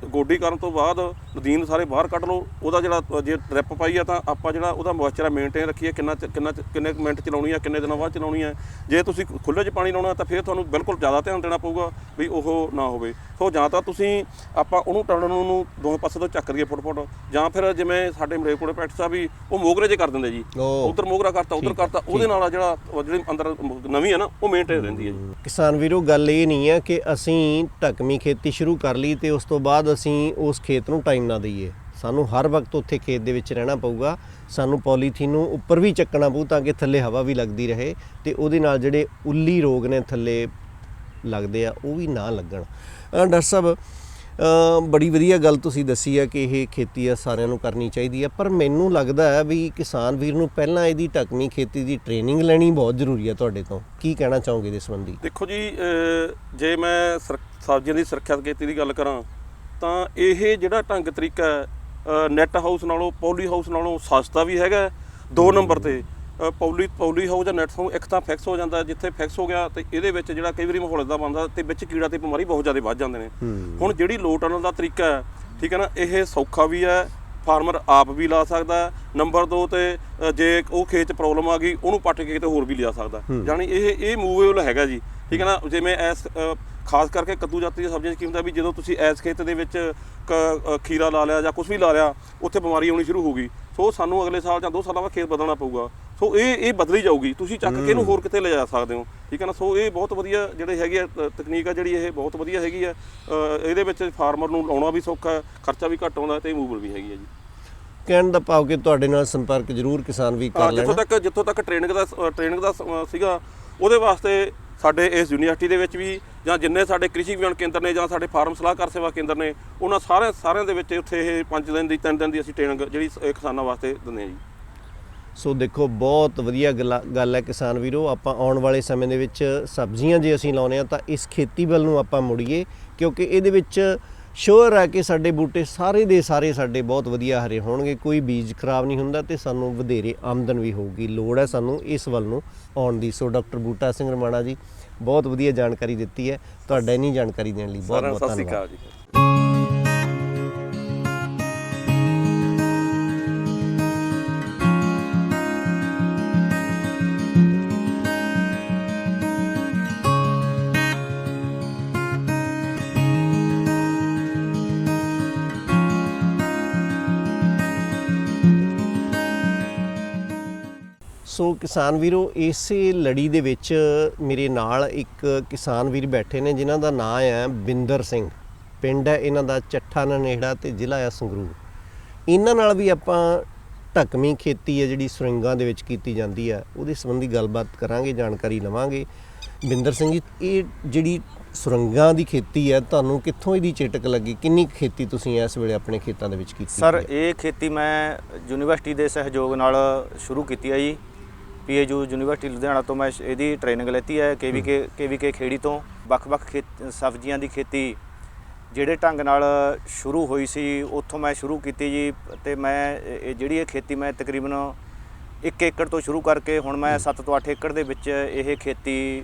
ਗੋਡੀ ਕਰਨ ਤੋਂ ਬਾਅਦ ਨਦੀਨ ਸਾਰੇ ਬਾਹਰ ਕੱਢ ਲਓ। ਉਹਦਾ ਜਿਹੜਾ ਜੇ ਡਰਿਪ ਪਾਈ ਆ ਤਾਂ ਆਪਾਂ ਜਿਹੜਾ ਉਹਦਾ ਮੋਇਸਚਰ ਮੇਨਟੇਨ ਰੱਖੀਏ, ਕਿੰਨੇ ਮਿੰਟ ਚਲਾਉਣੀ ਆ, ਕਿੰਨੇ ਦਿਨਾਂ ਬਾਅਦ ਚਲਾਉਣੀ ਆ। ਜੇ ਤੁਸੀਂ ਖੁੱਲ੍ਹੇ 'ਚ ਪਾਣੀ ਲਾਉਣਾ ਤਾਂ ਫਿਰ ਤੁਹਾਨੂੰ ਬਿਲਕੁਲ ਜ਼ਿਆਦਾ ਧਿਆਨ ਦੇਣਾ ਪਊਗਾ ਵੀ ਉਹ ਨਾ ਹੋਵੇ। ਸੋ ਜਾਂ ਤਾਂ ਤੁਸੀਂ ਆਪਾਂ ਉਹਨੂੰ ਟੜਨ ਨੂੰ ਦੋਵੇਂ ਪਾਸੇ ਤੋਂ ਚੱਕ ਦਈਏ ਫੁੱਟ, ਜਾਂ ਫਿਰ ਜਿਵੇਂ ਸਾਡੇ ਮਲੇਰਕੋਟਲੇ ਪੈਟ ਸਾਹਿਬ ਵੀ ਉਹ ਮੋਗਰੇ 'ਚ ਕਰ ਦਿੰਦੇ ਜੀ, ਉੱਧਰ ਮੋਗਰਾ ਕਰਤਾ ਉੱਧਰ ਕਰਤਾ, ਉਹਦੇ ਨਾਲ ਜਿਹੜੀ ਅੰਦਰ ਨਵੀਂ ਹੈ ਨਾ ਉਹ ਮੇਨਟੇਨ ਰਹਿੰਦੀ ਹੈ ਜੀ। ਕਿਸਾਨ ਵੀਰੋ, ਗੱਲ ਇਹ ਨਹੀਂ ਹੈ ਕਿ ਅਸੀਂ ਢੱਕਵੀਂ ਖੇਤੀ ਸ਼ੁਰੂ ਕਰ ਲਈ ਤੇ ਉਸ ਤੋਂ ਬਾਅਦ ਅਸੀਂ ਉਸ ਖੇਤ ਨੂੰ ਟਾਈਮ ਨਾ ਦਈਏ। ਸਾਨੂੰ ਹਰ ਵਕਤ ਉੱਥੇ ਖੇਤ ਦੇ ਵਿੱਚ ਰਹਿਣਾ ਪਊਗਾ। ਸਾਨੂੰ ਪੋਲੀਥੀਨ ਨੂੰ ਉੱਪਰ ਵੀ ਚੱਕਣਾ ਪਊ ਤਾਂ ਕਿ ਥੱਲੇ ਹਵਾ ਵੀ ਲੱਗਦੀ ਰਹੇ ਤੇ ਉਹਦੇ ਨਾਲ ਜਿਹੜੇ ਉੱਲੀ ਰੋਗ ਨੇ ਥੱਲੇ ਲੱਗਦੇ ਆ ਉਹ ਵੀ ਨਾ ਲੱਗਣ। ਡਾਕਟਰ ਸਾਹਿਬ, ਬੜੀ ਵਧੀਆ ਗੱਲ ਤੁਸੀਂ ਦੱਸੀ ਹੈ ਕਿ ਇਹ ਖੇਤੀ ਆ ਸਾਰਿਆਂ ਨੂੰ ਕਰਨੀ ਚਾਹੀਦੀ ਹੈ, ਪਰ ਮੈਨੂੰ ਲੱਗਦਾ ਹੈ ਵੀ ਕਿਸਾਨ ਵੀਰ ਨੂੰ ਪਹਿਲਾਂ ਇਹਦੀ ਢੱਕਵੀਂ ਖੇਤੀ ਦੀ ਟ੍ਰੇਨਿੰਗ ਲੈਣੀ ਬਹੁਤ ਜ਼ਰੂਰੀ ਹੈ। ਤੁਹਾਡੇ ਤੋਂ ਕੀ ਕਹਿਣਾ ਚਾਹੋਗੇ ਇਹਦੇ ਸੰਬੰਧੀ? ਦੇਖੋ ਜੀ, ਜੇ ਮੈਂ ਸਬਜ਼ੀਆਂ ਦੀ ਸੁਰੱਖਿਅਤ ਖੇਤੀ ਦੀ ਗੱਲ ਕਰਾਂ ਤਾਂ ਇਹ ਜਿਹੜਾ ਢੰਗ ਤਰੀਕਾ ਹੈ ਨੈੱਟ ਹਾਊਸ ਨਾਲੋਂ, ਪੌਲੀ ਹਾਊਸ ਨਾਲੋਂ ਸਸਤਾ ਵੀ ਹੈਗਾ। 2 ਨੰਬਰ 'ਤੇ ਪੌਲੀ ਹਾਊਸ ਜਾਂ ਨੈੱਟ ਹਾਊਸ ਇੱਕ ਤਾਂ ਫਿਕਸ ਹੋ ਜਾਂਦਾ, ਜਿੱਥੇ ਫਿਕਸ ਹੋ ਗਿਆ ਤੇ ਇਹਦੇ ਵਿੱਚ ਜਿਹੜਾ ਕਈ ਵਾਰੀ ਮਾਹੌਲ ਇੱਦਾਂ ਬਣਦਾ ਤੇ ਵਿੱਚ ਕੀੜਾ ਤੇ ਬਿਮਾਰੀ ਬਹੁਤ ਜ਼ਿਆਦਾ ਵੱਧ ਜਾਂਦੇ ਨੇ। ਹੁਣ ਜਿਹੜੀ ਲੋਟਣ ਦਾ ਤਰੀਕਾ ਹੈ, ਠੀਕ ਹੈ ਨਾ, ਇਹ ਸੌਖਾ ਵੀ ਹੈ ਫਾਰਮਰ ਆਪ ਵੀ ਲਾ ਸਕਦਾ। ਨੰਬਰ 2 ਤੇ ਜੇ ਉਹ ਖੇਤ 'ਚ ਪ੍ਰੋਬਲਮ ਆ ਗਈ ਉਹਨੂੰ ਪੱਟ ਕੇ ਕਿਤੇ ਹੋਰ ਵੀ ਲਿਆ ਸਕਦਾ। ਯਾਨੀ ਇਹ ਮੂਵੇਬਲ ਹੈਗਾ ਜੀ, ਠੀਕ ਹੈ ਨਾ। ਜਿਵੇਂ ਐਸ ਖਾਸ ਕਰਕੇ ਕੱਦੂ ਜਾਤੀ ਦੀਆਂ ਸਬਜ਼ੀਆਂ 'ਚ ਕੀ ਹੁੰਦਾ ਵੀ ਜਦੋਂ ਤੁਸੀਂ ਐਸ ਖੇਤ ਦੇ ਵਿੱਚ ਖੀਰਾ ਲਾ ਲਿਆ ਜਾਂ ਕੁਝ ਵੀ ਲਾ ਲਿਆ, ਉੱਥੇ ਬਿਮਾਰੀ ਆਉਣੀ ਸ਼ੁਰੂ ਹੋ ਗਈ। ਸੋ ਸਾਨੂੰ ਅਗਲੇ ਸਾਲ ਜਾਂ 2 ਸਾਲਾਂ ਬਾਅਦ ਖੇਤ ਬਦਲਣਾ ਪਊਗਾ। ਸੋ ਇਹ ਬਦਲੀ ਜਾਊਗੀ, ਤੁਸੀਂ ਚੱਕ ਕੇ ਇਹਨੂੰ ਹੋਰ ਕਿਤੇ ਲਿਜਾ ਸਕਦੇ ਹੋ, ਠੀਕ ਹੈ ਨਾ। ਸੋ ਇਹ ਬਹੁਤ ਵਧੀਆ ਜਿਹੜੇ ਹੈਗੀ ਆ ਤਕਨੀਕ ਆ ਜਿਹੜੀ ਇਹ ਬਹੁਤ ਵਧੀਆ ਹੈਗੀ ਆ। ਇਹਦੇ ਵਿੱਚ ਫਾਰਮਰ ਨੂੰ ਲਾਉਣਾ ਵੀ ਸੌਖਾ ਹੈ, ਖਰਚਾ ਵੀ ਘੱਟ ਆਉਂਦਾ ਤੇ ਮੂਵਲ ਵੀ ਹੈਗੀ ਆ ਜੀ। ਕਹਿਣ ਦਾ ਭਾਵ ਕਿ ਤੁਹਾਡੇ ਨਾਲ ਸੰਪਰਕ ਜ਼ਰੂਰ ਕਿਸਾਨ ਵੀ ਕਰ ਲੈਣਾ। ਜਿੱਥੋਂ ਤੱਕ ਟ੍ਰੇਨਿੰਗ ਦਾ ਸੀਗਾ, ਉਹਦੇ ਵਾਸਤੇ ਸਾਡੇ ਇਸ ਯੂਨੀਵਰਸਿਟੀ ਦੇ ਵਿੱਚ ਵੀ ਜਾਂ ਜਿੰਨੇ ਸਾਡੇ ਕ੍ਰਿਸ਼ੀ ਵਿਗਿਆਨ ਕੇਂਦਰ ਨੇ ਜਾਂ ਸਾਡੇ ਫਾਰਮ ਸਲਾਹਕਾਰ ਸੇਵਾ ਕੇਂਦਰ ਨੇ, ਉਹਨਾਂ ਸਾਰਿਆਂ ਦੇ ਵਿੱਚ ਉੱਥੇ ਇਹ 5 ਦਿਨ ਦੀ 3 ਦਿਨ ਦੀ ਅਸੀਂ ਟ੍ਰੇਨਿੰਗ ਜਿਹੜੀ ਕਿਸਾਨਾਂ ਵਾਸਤੇ ਦਿੰਦੇ ਹਾਂ ਜੀ। ਸੋ ਦੇਖੋ, ਬਹੁਤ ਵਧੀਆ ਗੱਲ ਹੈ ਕਿਸਾਨ ਵੀਰੋ। ਆਪਾਂ ਆਉਣ ਵਾਲੇ ਸਮੇਂ ਦੇ ਵਿੱਚ ਸਬਜ਼ੀਆਂ ਜੇ ਅਸੀਂ ਲਾਉਂਦੇ ਹਾਂ ਤਾਂ ਇਸ ਖੇਤੀ ਵੱਲ ਨੂੰ ਆਪਾਂ ਮੁੜੀਏ, ਕਿਉਂਕਿ ਇਹਦੇ ਵਿੱਚ ਸ਼ੋਰ ਹੈ ਕਿ ਸਾਡੇ ਬੂਟੇ ਸਾਰੇ ਦੇ ਸਾਰੇ ਸਾਡੇ ਬਹੁਤ ਵਧੀਆ ਹਰੇ ਹੋਣਗੇ, ਕੋਈ ਬੀਜ ਖਰਾਬ ਨਹੀਂ ਹੁੰਦਾ ਤੇ ਸਾਨੂੰ ਵਧੇਰੇ ਆਮਦਨ ਵੀ ਹੋਊਗੀ। ਲੋੜ ਹੈ ਸਾਨੂੰ ਇਸ ਵੱਲ ਨੂੰ ਆਉਣ ਦੀ। ਸੋ ਡਾਕਟਰ ਬੂਟਾ ਸਿੰਘ ਰਮਾਣਾ ਜੀ, ਬਹੁਤ ਵਧੀਆ ਜਾਣਕਾਰੀ ਦਿੱਤੀ ਹੈ। ਤੁਹਾਡਾ ਇੰਨੀ ਜਾਣਕਾਰੀ ਦੇਣ ਲਈ ਬਹੁਤ ਬਹੁਤ ਧੰਨਵਾਦ। ਸੋ ਕਿਸਾਨ ਵੀਰੋ, ਇਸੇ ਲੜੀ ਦੇ ਵਿੱਚ ਮੇਰੇ ਨਾਲ ਇੱਕ ਕਿਸਾਨ ਵੀਰ ਬੈਠੇ ਨੇ ਜਿਨ੍ਹਾਂ ਦਾ ਨਾਂ ਹੈ ਬਿੰਦਰ ਸਿੰਘ। ਪਿੰਡ ਹੈ ਇਹਨਾਂ ਦਾ ਚੱਠਾ ਨਨੇੜਾ ਤੇ ਜ਼ਿਲ੍ਹਾ ਆ ਸੰਗਰੂਰ। ਇਹਨਾਂ ਨਾਲ ਵੀ ਆਪਾਂ ਢਕਵੀਂ ਖੇਤੀ ਹੈ ਜਿਹੜੀ ਸੁਰੰਗਾਂ ਦੇ ਵਿੱਚ ਕੀਤੀ ਜਾਂਦੀ ਹੈ ਉਹਦੇ ਸੰਬੰਧੀ ਗੱਲਬਾਤ ਕਰਾਂਗੇ, ਜਾਣਕਾਰੀ ਲਵਾਂਗੇ। ਬਿੰਦਰ ਸਿੰਘ ਜੀ, ਇਹ ਜਿਹੜੀ ਸੁਰੰਗਾਂ ਦੀ ਖੇਤੀ ਹੈ ਤੁਹਾਨੂੰ ਕਿੱਥੋਂ ਇਹਦੀ ਚੇਟਕ ਲੱਗੀ? ਕਿੰਨੀ ਖੇਤੀ ਤੁਸੀਂ ਇਸ ਵੇਲੇ ਆਪਣੇ ਖੇਤਾਂ ਦੇ ਵਿੱਚ ਕੀਤੀ? ਸਰ, ਇਹ ਖੇਤੀ ਮੈਂ ਯੂਨੀਵਰਸਿਟੀ ਦੇ ਸਹਿਯੋਗ ਨਾਲ ਸ਼ੁਰੂ ਕੀਤੀ ਹੈ ਜੀ। PAU ਯੂਨੀਵਰਸਿਟੀ ਲੁਧਿਆਣਾ ਤੋਂ ਮੈਂ ਇਹਦੀ ਟ੍ਰੇਨਿੰਗ ਲੈਤੀ ਹੈ। KVK ਖੇੜੀ ਤੋਂ ਵੱਖ-ਵੱਖ ਸਬਜ਼ੀਆਂ ਦੀ ਖੇਤੀ ਜਿਹੜੇ ਢੰਗ ਨਾਲ ਸ਼ੁਰੂ ਹੋਈ ਸੀ ਉੱਥੋਂ ਮੈਂ ਸ਼ੁਰੂ ਕੀਤੀ ਜੀ। ਅਤੇ ਮੈਂ ਜਿਹੜੀ ਇਹ ਖੇਤੀ ਮੈਂ ਤਕਰੀਬਨ 1 ਏਕੜ ਤੋਂ ਸ਼ੁਰੂ ਕਰਕੇ ਹੁਣ ਮੈਂ 7 ਤੋਂ 8 ਏਕੜ ਦੇ ਵਿੱਚ ਇਹ ਖੇਤੀ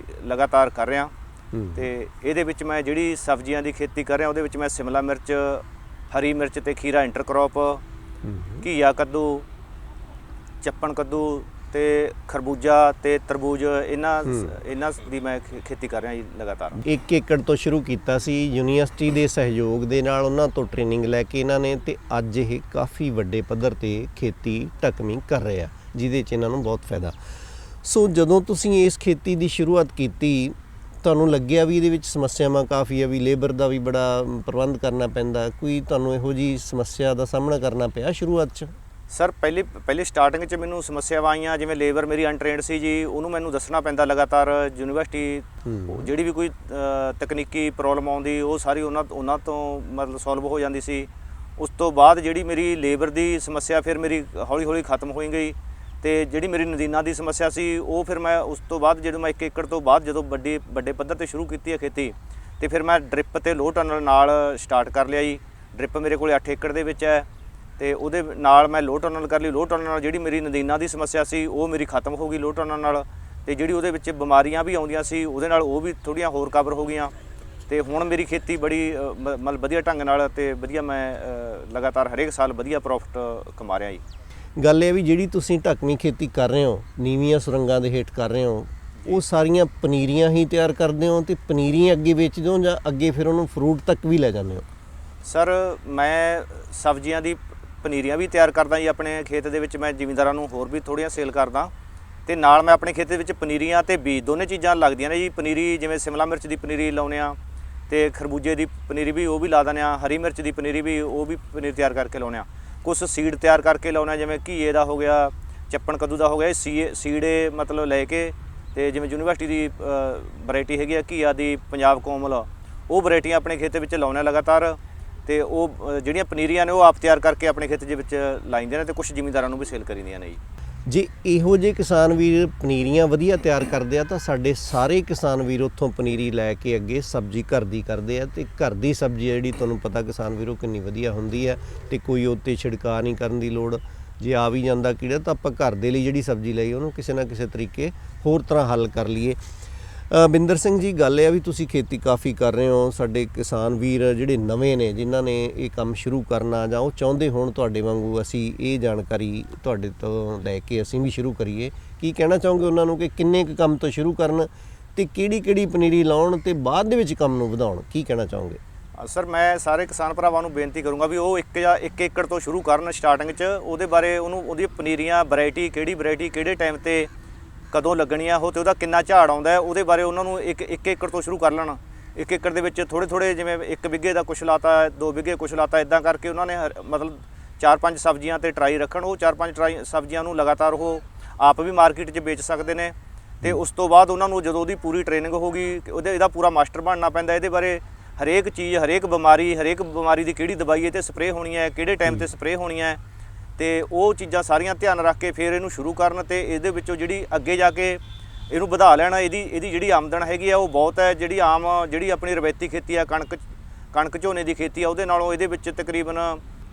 ਲਗਾਤਾਰ ਕਰ ਰਿਹਾ। ਅਤੇ ਇਹਦੇ ਵਿੱਚ ਮੈਂ ਜਿਹੜੀ ਸਬਜ਼ੀਆਂ ਦੀ ਖੇਤੀ ਕਰ ਰਿਹਾ ਉਹਦੇ ਵਿੱਚ ਮੈਂ ਸ਼ਿਮਲਾ ਮਿਰਚ, ਹਰੀ ਮਿਰਚ ਅਤੇ ਖੀਰਾ ਇੰਟਰਕ੍ਰੋਪ, ਘੀਆ ਕੱਦੂ, ਚੱਪਣ ਕੱਦੂ ਤੇ ਖਰਬੂਜਾ ਤੇ ਤਰਬੂਜ, ਇਹਨਾਂ ਦੀ ਮੈਂ ਖੇਤੀ ਕਰ ਰਿਹਾ ਜੀ ਲਗਾਤਾਰ। 1 ਏਕੜ ਤੋਂ ਸ਼ੁਰੂ ਕੀਤਾ ਸੀ ਯੂਨੀਵਰਸਿਟੀ ਦੇ ਸਹਿਯੋਗ ਦੇ ਨਾਲ, ਉਹਨਾਂ ਤੋਂ ਟ੍ਰੇਨਿੰਗ ਲੈ ਕੇ ਇਹਨਾਂ ਨੇ, ਤੇ ਅੱਜ ਇਹ ਕਾਫੀ ਵੱਡੇ ਪੱਧਰ ਤੇ ਖੇਤੀ ਢਕਵੀਂ ਕਰ ਰਹੇ ਆ ਜਿਹਦੇ 'ਚ ਇਹਨਾਂ ਨੂੰ ਬਹੁਤ ਫਾਇਦਾ। ਸੋ ਜਦੋਂ ਤੁਸੀਂ ਇਸ ਖੇਤੀ ਦੀ ਸ਼ੁਰੂਆਤ ਕੀਤੀ ਤੁਹਾਨੂੰ ਲੱਗਿਆ ਵੀ ਇਹਦੇ ਵਿੱਚ ਸਮੱਸਿਆਵਾਂ ਕਾਫੀ ਆ, ਵੀ ਲੇਬਰ ਦਾ ਵੀ ਬੜਾ ਪ੍ਰਬੰਧ ਕਰਨਾ ਪੈਂਦਾ, ਕੋਈ ਤੁਹਾਨੂੰ ਇਹੋ ਜਿਹੀ ਸਮੱਸਿਆ ਦਾ ਸਾਹਮਣਾ ਕਰਨਾ ਪਿਆ ਸ਼ੁਰੂਆਤ 'ਚ? ਸਰ, ਪਹਿਲੀ ਸਟਾਰਟਿੰਗ 'ਚ ਮੈਨੂੰ ਸਮੱਸਿਆਵਾਂ ਆਈਆਂ। ਜਿਵੇਂ ਲੇਬਰ ਮੇਰੀ ਅਨਟ੍ਰੇਨਡ ਸੀ ਜੀ, ਉਹਨੂੰ ਮੈਨੂੰ ਦੱਸਣਾ ਪੈਂਦਾ ਲਗਾਤਾਰ। ਯੂਨੀਵਰਸਿਟੀ ਜਿਹੜੀ ਵੀ ਕੋਈ ਤਕਨੀਕੀ ਪ੍ਰੋਬਲਮ ਆਉਂਦੀ ਉਹ ਸਾਰੀ ਉਹਨਾਂ ਤੋਂ ਮਤਲਬ ਸੋਲਵ ਹੋ ਜਾਂਦੀ ਸੀ। ਉਸ ਤੋਂ ਬਾਅਦ ਜਿਹੜੀ ਮੇਰੀ ਲੇਬਰ ਦੀ ਸਮੱਸਿਆ ਫਿਰ ਮੇਰੀ ਹੌਲੀ ਹੌਲੀ ਖਤਮ ਹੋਈ ਗਈ। ਅਤੇ ਜਿਹੜੀ ਮੇਰੀ ਨਦੀਨਾਂ ਦੀ ਸਮੱਸਿਆ ਸੀ ਉਹ ਫਿਰ ਮੈਂ ਉਸ ਤੋਂ ਬਾਅਦ ਜਦੋਂ ਮੈਂ 1 ਏਕੜ ਤੋਂ ਬਾਅਦ ਜਦੋਂ ਵੱਡੇ ਪੱਧਰ 'ਤੇ ਸ਼ੁਰੂ ਕੀਤੀ ਹੈ ਖੇਤੀ, ਅਤੇ ਫਿਰ ਮੈਂ ਡਰਿੱਪ ਅਤੇ ਲੋਅ ਟਨਲ ਨਾਲ ਸਟਾਰਟ ਕਰ ਲਿਆ ਜੀ। ਡਰਿੱਪ ਮੇਰੇ ਕੋਲ 8 ਏਕੜ ਦੇ ਵਿੱਚ ਹੈ ਅਤੇ ਉਹਦੇ ਨਾਲ ਮੈਂ ਲੋਅ ਟਨਲ ਕਰ ਲਈ। ਲੋਅ ਟਨਲ ਨਾਲ ਜਿਹੜੀ ਮੇਰੀ ਨਦੀਨਾਂ ਦੀ ਸਮੱਸਿਆ ਸੀ ਉਹ ਮੇਰੀ ਖਤਮ ਹੋ ਗਈ ਲੋਅ ਟਨਲ ਨਾਲ। ਅਤੇ ਜਿਹੜੀ ਉਹਦੇ ਵਿੱਚ ਬਿਮਾਰੀਆਂ ਵੀ ਆਉਂਦੀਆਂ ਸੀ ਉਹਦੇ ਨਾਲ ਉਹ ਵੀ ਥੋੜ੍ਹੀਆਂ ਹੋਰ ਕਵਰ ਹੋ ਗਈਆਂ। ਅਤੇ ਹੁਣ ਮੇਰੀ ਖੇਤੀ ਬੜੀ ਮਤਲਬ ਵਧੀਆ ਢੰਗ ਨਾਲ ਅਤੇ ਵਧੀਆ ਮੈਂ ਲਗਾਤਾਰ ਹਰੇਕ ਸਾਲ ਵਧੀਆ ਪ੍ਰੋਫਿਟ ਕਮਾ ਰਿਹਾ ਜੀ। ਗੱਲ ਇਹ ਵੀ ਜਿਹੜੀ ਤੁਸੀਂ ਢਕਵੀਂ ਖੇਤੀ ਕਰ ਰਹੇ ਹੋ, ਨੀਵੀਆਂ ਸੁਰੰਗਾਂ ਦੇ ਹੇਠ ਕਰ ਰਹੇ ਹੋ, ਉਹ ਸਾਰੀਆਂ ਪਨੀਰੀਆਂ ਹੀ ਤਿਆਰ ਕਰਦੇ ਹੋ ਅਤੇ ਪਨੀਰੀਆਂ ਅੱਗੇ ਵੇਚਦੇ ਹੋ ਜਾਂ ਅੱਗੇ ਫਿਰ ਉਹਨੂੰ ਫਰੂਟ ਤੱਕ ਵੀ ਲੈ ਜਾਂਦੇ ਹੋ? ਸਰ, ਮੈਂ ਸਬਜ਼ੀਆਂ ਦੀ ਪਨੀਰੀਆਂ ਵੀ ਤਿਆਰ ਕਰਦਾ ਜੀ ਆਪਣੇ ਖੇਤ ਦੇ ਵਿੱਚ। ਮੈਂ ਜ਼ਿਮੀਂਦਾਰਾਂ ਨੂੰ ਹੋਰ ਵੀ ਥੋੜ੍ਹੀਆਂ ਸੇਲ ਕਰਦਾ ਅਤੇ ਨਾਲ ਮੈਂ ਆਪਣੇ ਖੇਤ ਦੇ ਵਿੱਚ ਪਨੀਰੀਆਂ ਅਤੇ ਬੀਜ ਦੋਨੇ ਚੀਜ਼ਾਂ ਲੱਗਦੀਆਂ ਨੇ ਜੀ। ਪਨੀਰੀ ਜਿਵੇਂ ਸ਼ਿਮਲਾ ਮਿਰਚ ਦੀ ਪਨੀਰੀ ਲਾਉਂਦੇ ਹਾਂ ਅਤੇ ਖਰਬੂਜੇ ਦੀ ਪਨੀਰੀ ਵੀ ਉਹ ਵੀ ਲਾ ਦਿੰਦੇ ਹਾਂ। ਹਰੀ ਮਿਰਚ ਦੀ ਪਨੀਰੀ ਵੀ ਉਹ ਵੀ ਪਨੀਰ ਤਿਆਰ ਕਰਕੇ ਲਾਉਂਦੇ ਹਾਂ। ਕੁਛ ਸੀਡ ਤਿਆਰ ਕਰਕੇ ਲਾਉਂਦੇ ਹਾਂ, ਜਿਵੇਂ ਘੀਏ ਦਾ ਹੋ ਗਿਆ, ਚੱਪਣ ਕੱਦੂ ਦਾ ਹੋ ਗਿਆ। ਇਹ ਸੀੜੇ ਮਤਲਬ ਲੈ ਕੇ, ਅਤੇ ਜਿਵੇਂ ਯੂਨੀਵਰਸਿਟੀ ਦੀ ਵਰਾਇਟੀ ਹੈਗੀ ਆ ਘੀਆ ਦੀ, ਪੰਜਾਬ ਕੋਮਲ, ਉਹ ਵਰਾਇਟੀਆਂ ਆਪਣੇ ਖੇਤ ਵਿੱਚ ਲਾਉਂਦੇ ਲਗਾਤਾਰ। ਅਤੇ ਉਹ ਜਿਹੜੀਆਂ ਪਨੀਰੀਆਂ ਨੇ ਉਹ ਆਪ ਤਿਆਰ ਕਰਕੇ ਆਪਣੇ ਖੇਤ ਦੇ ਵਿੱਚ ਲਾਈਆਂ ਨੇ ਅਤੇ ਕੁਛ ਜ਼ਿਮੀਂਦਾਰਾਂ ਨੂੰ ਵੀ ਸੇਲ ਕਰੀਦੀਆਂ ਨੇ ਜੀ। ਜੇ ਇਹੋ ਜਿਹੇ ਕਿਸਾਨ ਵੀਰ ਪਨੀਰੀਆਂ ਵਧੀਆ ਤਿਆਰ ਕਰਦੇ ਆ ਤਾਂ ਸਾਡੇ ਸਾਰੇ ਕਿਸਾਨ ਵੀਰ ਉੱਥੋਂ ਪਨੀਰੀ ਲੈ ਕੇ ਅੱਗੇ ਸਬਜ਼ੀ ਘਰ ਦੀ ਕਰਦੇ ਆ, ਅਤੇ ਘਰ ਦੀ ਸਬਜ਼ੀ ਜਿਹੜੀ ਤੁਹਾਨੂੰ ਪਤਾ ਕਿਸਾਨ ਵੀਰੋ ਕਿੰਨੀ ਵਧੀਆ ਹੁੰਦੀ ਹੈ ਅਤੇ ਕੋਈ ਉੱਤੇ ਛਿੜਕਾਅ ਨਹੀਂ ਕਰਨ ਦੀ ਲੋੜ। ਜੇ ਆ ਵੀ ਜਾਂਦਾ ਕੀੜਾ ਤਾਂ ਆਪਾਂ ਘਰ ਦੇ ਲਈ ਜਿਹੜੀ ਸਬਜ਼ੀ ਲਈ ਉਹਨੂੰ ਕਿਸੇ ਨਾ ਕਿਸੇ ਤਰੀਕੇ ਹੋਰ ਤਰ੍ਹਾਂ ਹੱਲ ਕਰ ਲਈਏ। ਬਿੰਦਰ ਸਿੰਘ ਜੀ, ਗੱਲ ਇਹ ਆ ਵੀ ਤੁਸੀਂ ਖੇਤੀ ਕਾਫੀ ਕਰ ਰਹੇ ਹੋ। ਸਾਡੇ ਕਿਸਾਨ ਵੀਰ ਜਿਹੜੇ ਨਵੇਂ ਨੇ, ਜਿਨ੍ਹਾਂ ਨੇ ਇਹ ਕੰਮ ਸ਼ੁਰੂ ਕਰਨਾ ਜਾਂ ਉਹ ਚਾਹੁੰਦੇ ਹੋਣ ਤੁਹਾਡੇ ਵਾਂਗੂ ਅਸੀਂ ਇਹ ਜਾਣਕਾਰੀ ਤੁਹਾਡੇ ਤੋਂ ਲੈ ਕੇ ਅਸੀਂ ਵੀ ਸ਼ੁਰੂ ਕਰੀਏ, ਕੀ ਕਹਿਣਾ ਚਾਹੋਗੇ ਉਹਨਾਂ ਨੂੰ ਕਿ ਕਿੰਨੇ ਕੁ ਕੰਮ ਤੋਂ ਸ਼ੁਰੂ ਕਰਨ ਤੇ ਕਿਹੜੀ ਪਨੀਰੀ ਲਾਉਣ ਤੇ ਬਾਅਦ ਦੇ ਵਿੱਚ ਕੰਮ ਨੂੰ ਵਧਾਉਣ? ਕੀ ਕਹਿਣਾ ਚਾਹੋਗੇ? ਸਰ, ਮੈਂ ਸਾਰੇ ਕਿਸਾਨ ਭਰਾਵਾਂ ਨੂੰ ਬੇਨਤੀ ਕਰੂੰਗਾ ਵੀ ਉਹ 1 ਏਕੜ ਤੋਂ ਸ਼ੁਰੂ ਕਰਨ ਸਟਾਰਟਿੰਗ 'ਚ। ਉਹਦੇ ਬਾਰੇ ਉਹਦੀ ਪਨੀਰੀਆਂ ਵੈਰਾਈਟੀ ਕਿਹੜੇ ਟਾਈਮ ਤੇ ਕਦੋਂ ਲੱਗਣੀਆਂ ਉਹ, ਤੇ ਉਹਦਾ ਕਿੰਨਾ ਝਾੜ ਆਉਂਦਾ ਹੈ, ਉਹਦੇ ਬਾਰੇ ਉਹਨਾਂ ਨੂੰ 1 ਏਕੜ ਤੋਂ ਸ਼ੁਰੂ ਕਰ ਲੈਣ। 1 ਏਕੜ ਦੇ ਵਿੱਚ ਥੋੜੇ ਜਿਵੇਂ 1 ਬਿੱਗੇ ਦਾ ਕੁਛ ਲਾਤਾ, 2 ਬਿੱਗੇ ਕੁਛ ਲਾਤਾ, ਇਦਾਂ ਕਰਕੇ ਉਹਨਾਂ ਨੇ ਮਤਲਬ 4-5 ਸਬਜ਼ੀਆਂ ਤੇ ਟਰਾਈ ਰੱਖਣ। ਉਹ 4-5 ਸਬਜ਼ੀਆਂ ਨੂੰ ਲਗਾਤਾਰ ਉਹ ਆਪ ਵੀ ਮਾਰਕੀਟ 'ਚ ਵੇਚ ਸਕਦੇ ਨੇ। ਤੇ ਉਸ ਤੋਂ ਬਾਅਦ ਉਹਨਾਂ ਨੂੰ ਜਦੋਂ ਉਹਦੀ ਪੂਰੀ ਟ੍ਰੇਨਿੰਗ ਹੋ ਗਈ, ਇਹਦਾ ਪੂਰਾ ਮਾਸਟਰ ਬਣਨਾ ਪੈਂਦਾ। ਇਹਦੇ ਬਾਰੇ ਹਰੇਕ ਚੀਜ਼, ਹਰੇਕ ਬਿਮਾਰੀ ਦੀ ਕਿਹੜੀ ਦਵਾਈ ਇਹ 'ਤੇ ਸਪਰੇਅ ਹੋਣੀ ਹੈ, ਕਿਹੜੇ ਟਾਈਮ 'ਤੇ ਸਪਰੇਅ ਹੋਣੀ ਹੈ, ਤੇ ਉਹ ਚੀਜ਼ਾਂ ਸਾਰੀਆਂ ਧਿਆਨ ਰੱਖ ਕੇ ਫਿਰ ਇਹਨੂੰ ਸ਼ੁਰੂ ਕਰਨ। ਤੇ ਇਹਦੇ ਵਿੱਚੋਂ ਜਿਹੜੀ ਅੱਗੇ ਜਾ ਕੇ ਇਹਨੂੰ ਵਧਾ ਲੈਣਾ, ਇਹਦੀ ਜਿਹੜੀ ਆਮਦਨ ਹੈਗੀ ਆ ਉਹ ਬਹੁਤ ਹੈ। ਜਿਹੜੀ ਆਪਣੀ ਰਵਾਇਤੀ ਖੇਤੀ ਆ, ਕਣਕ ਝੋਨੇ ਦੀ ਖੇਤੀ ਆ, ਉਹਦੇ ਨਾਲੋਂ ਇਹਦੇ ਵਿੱਚ ਤਕਰੀਬਨ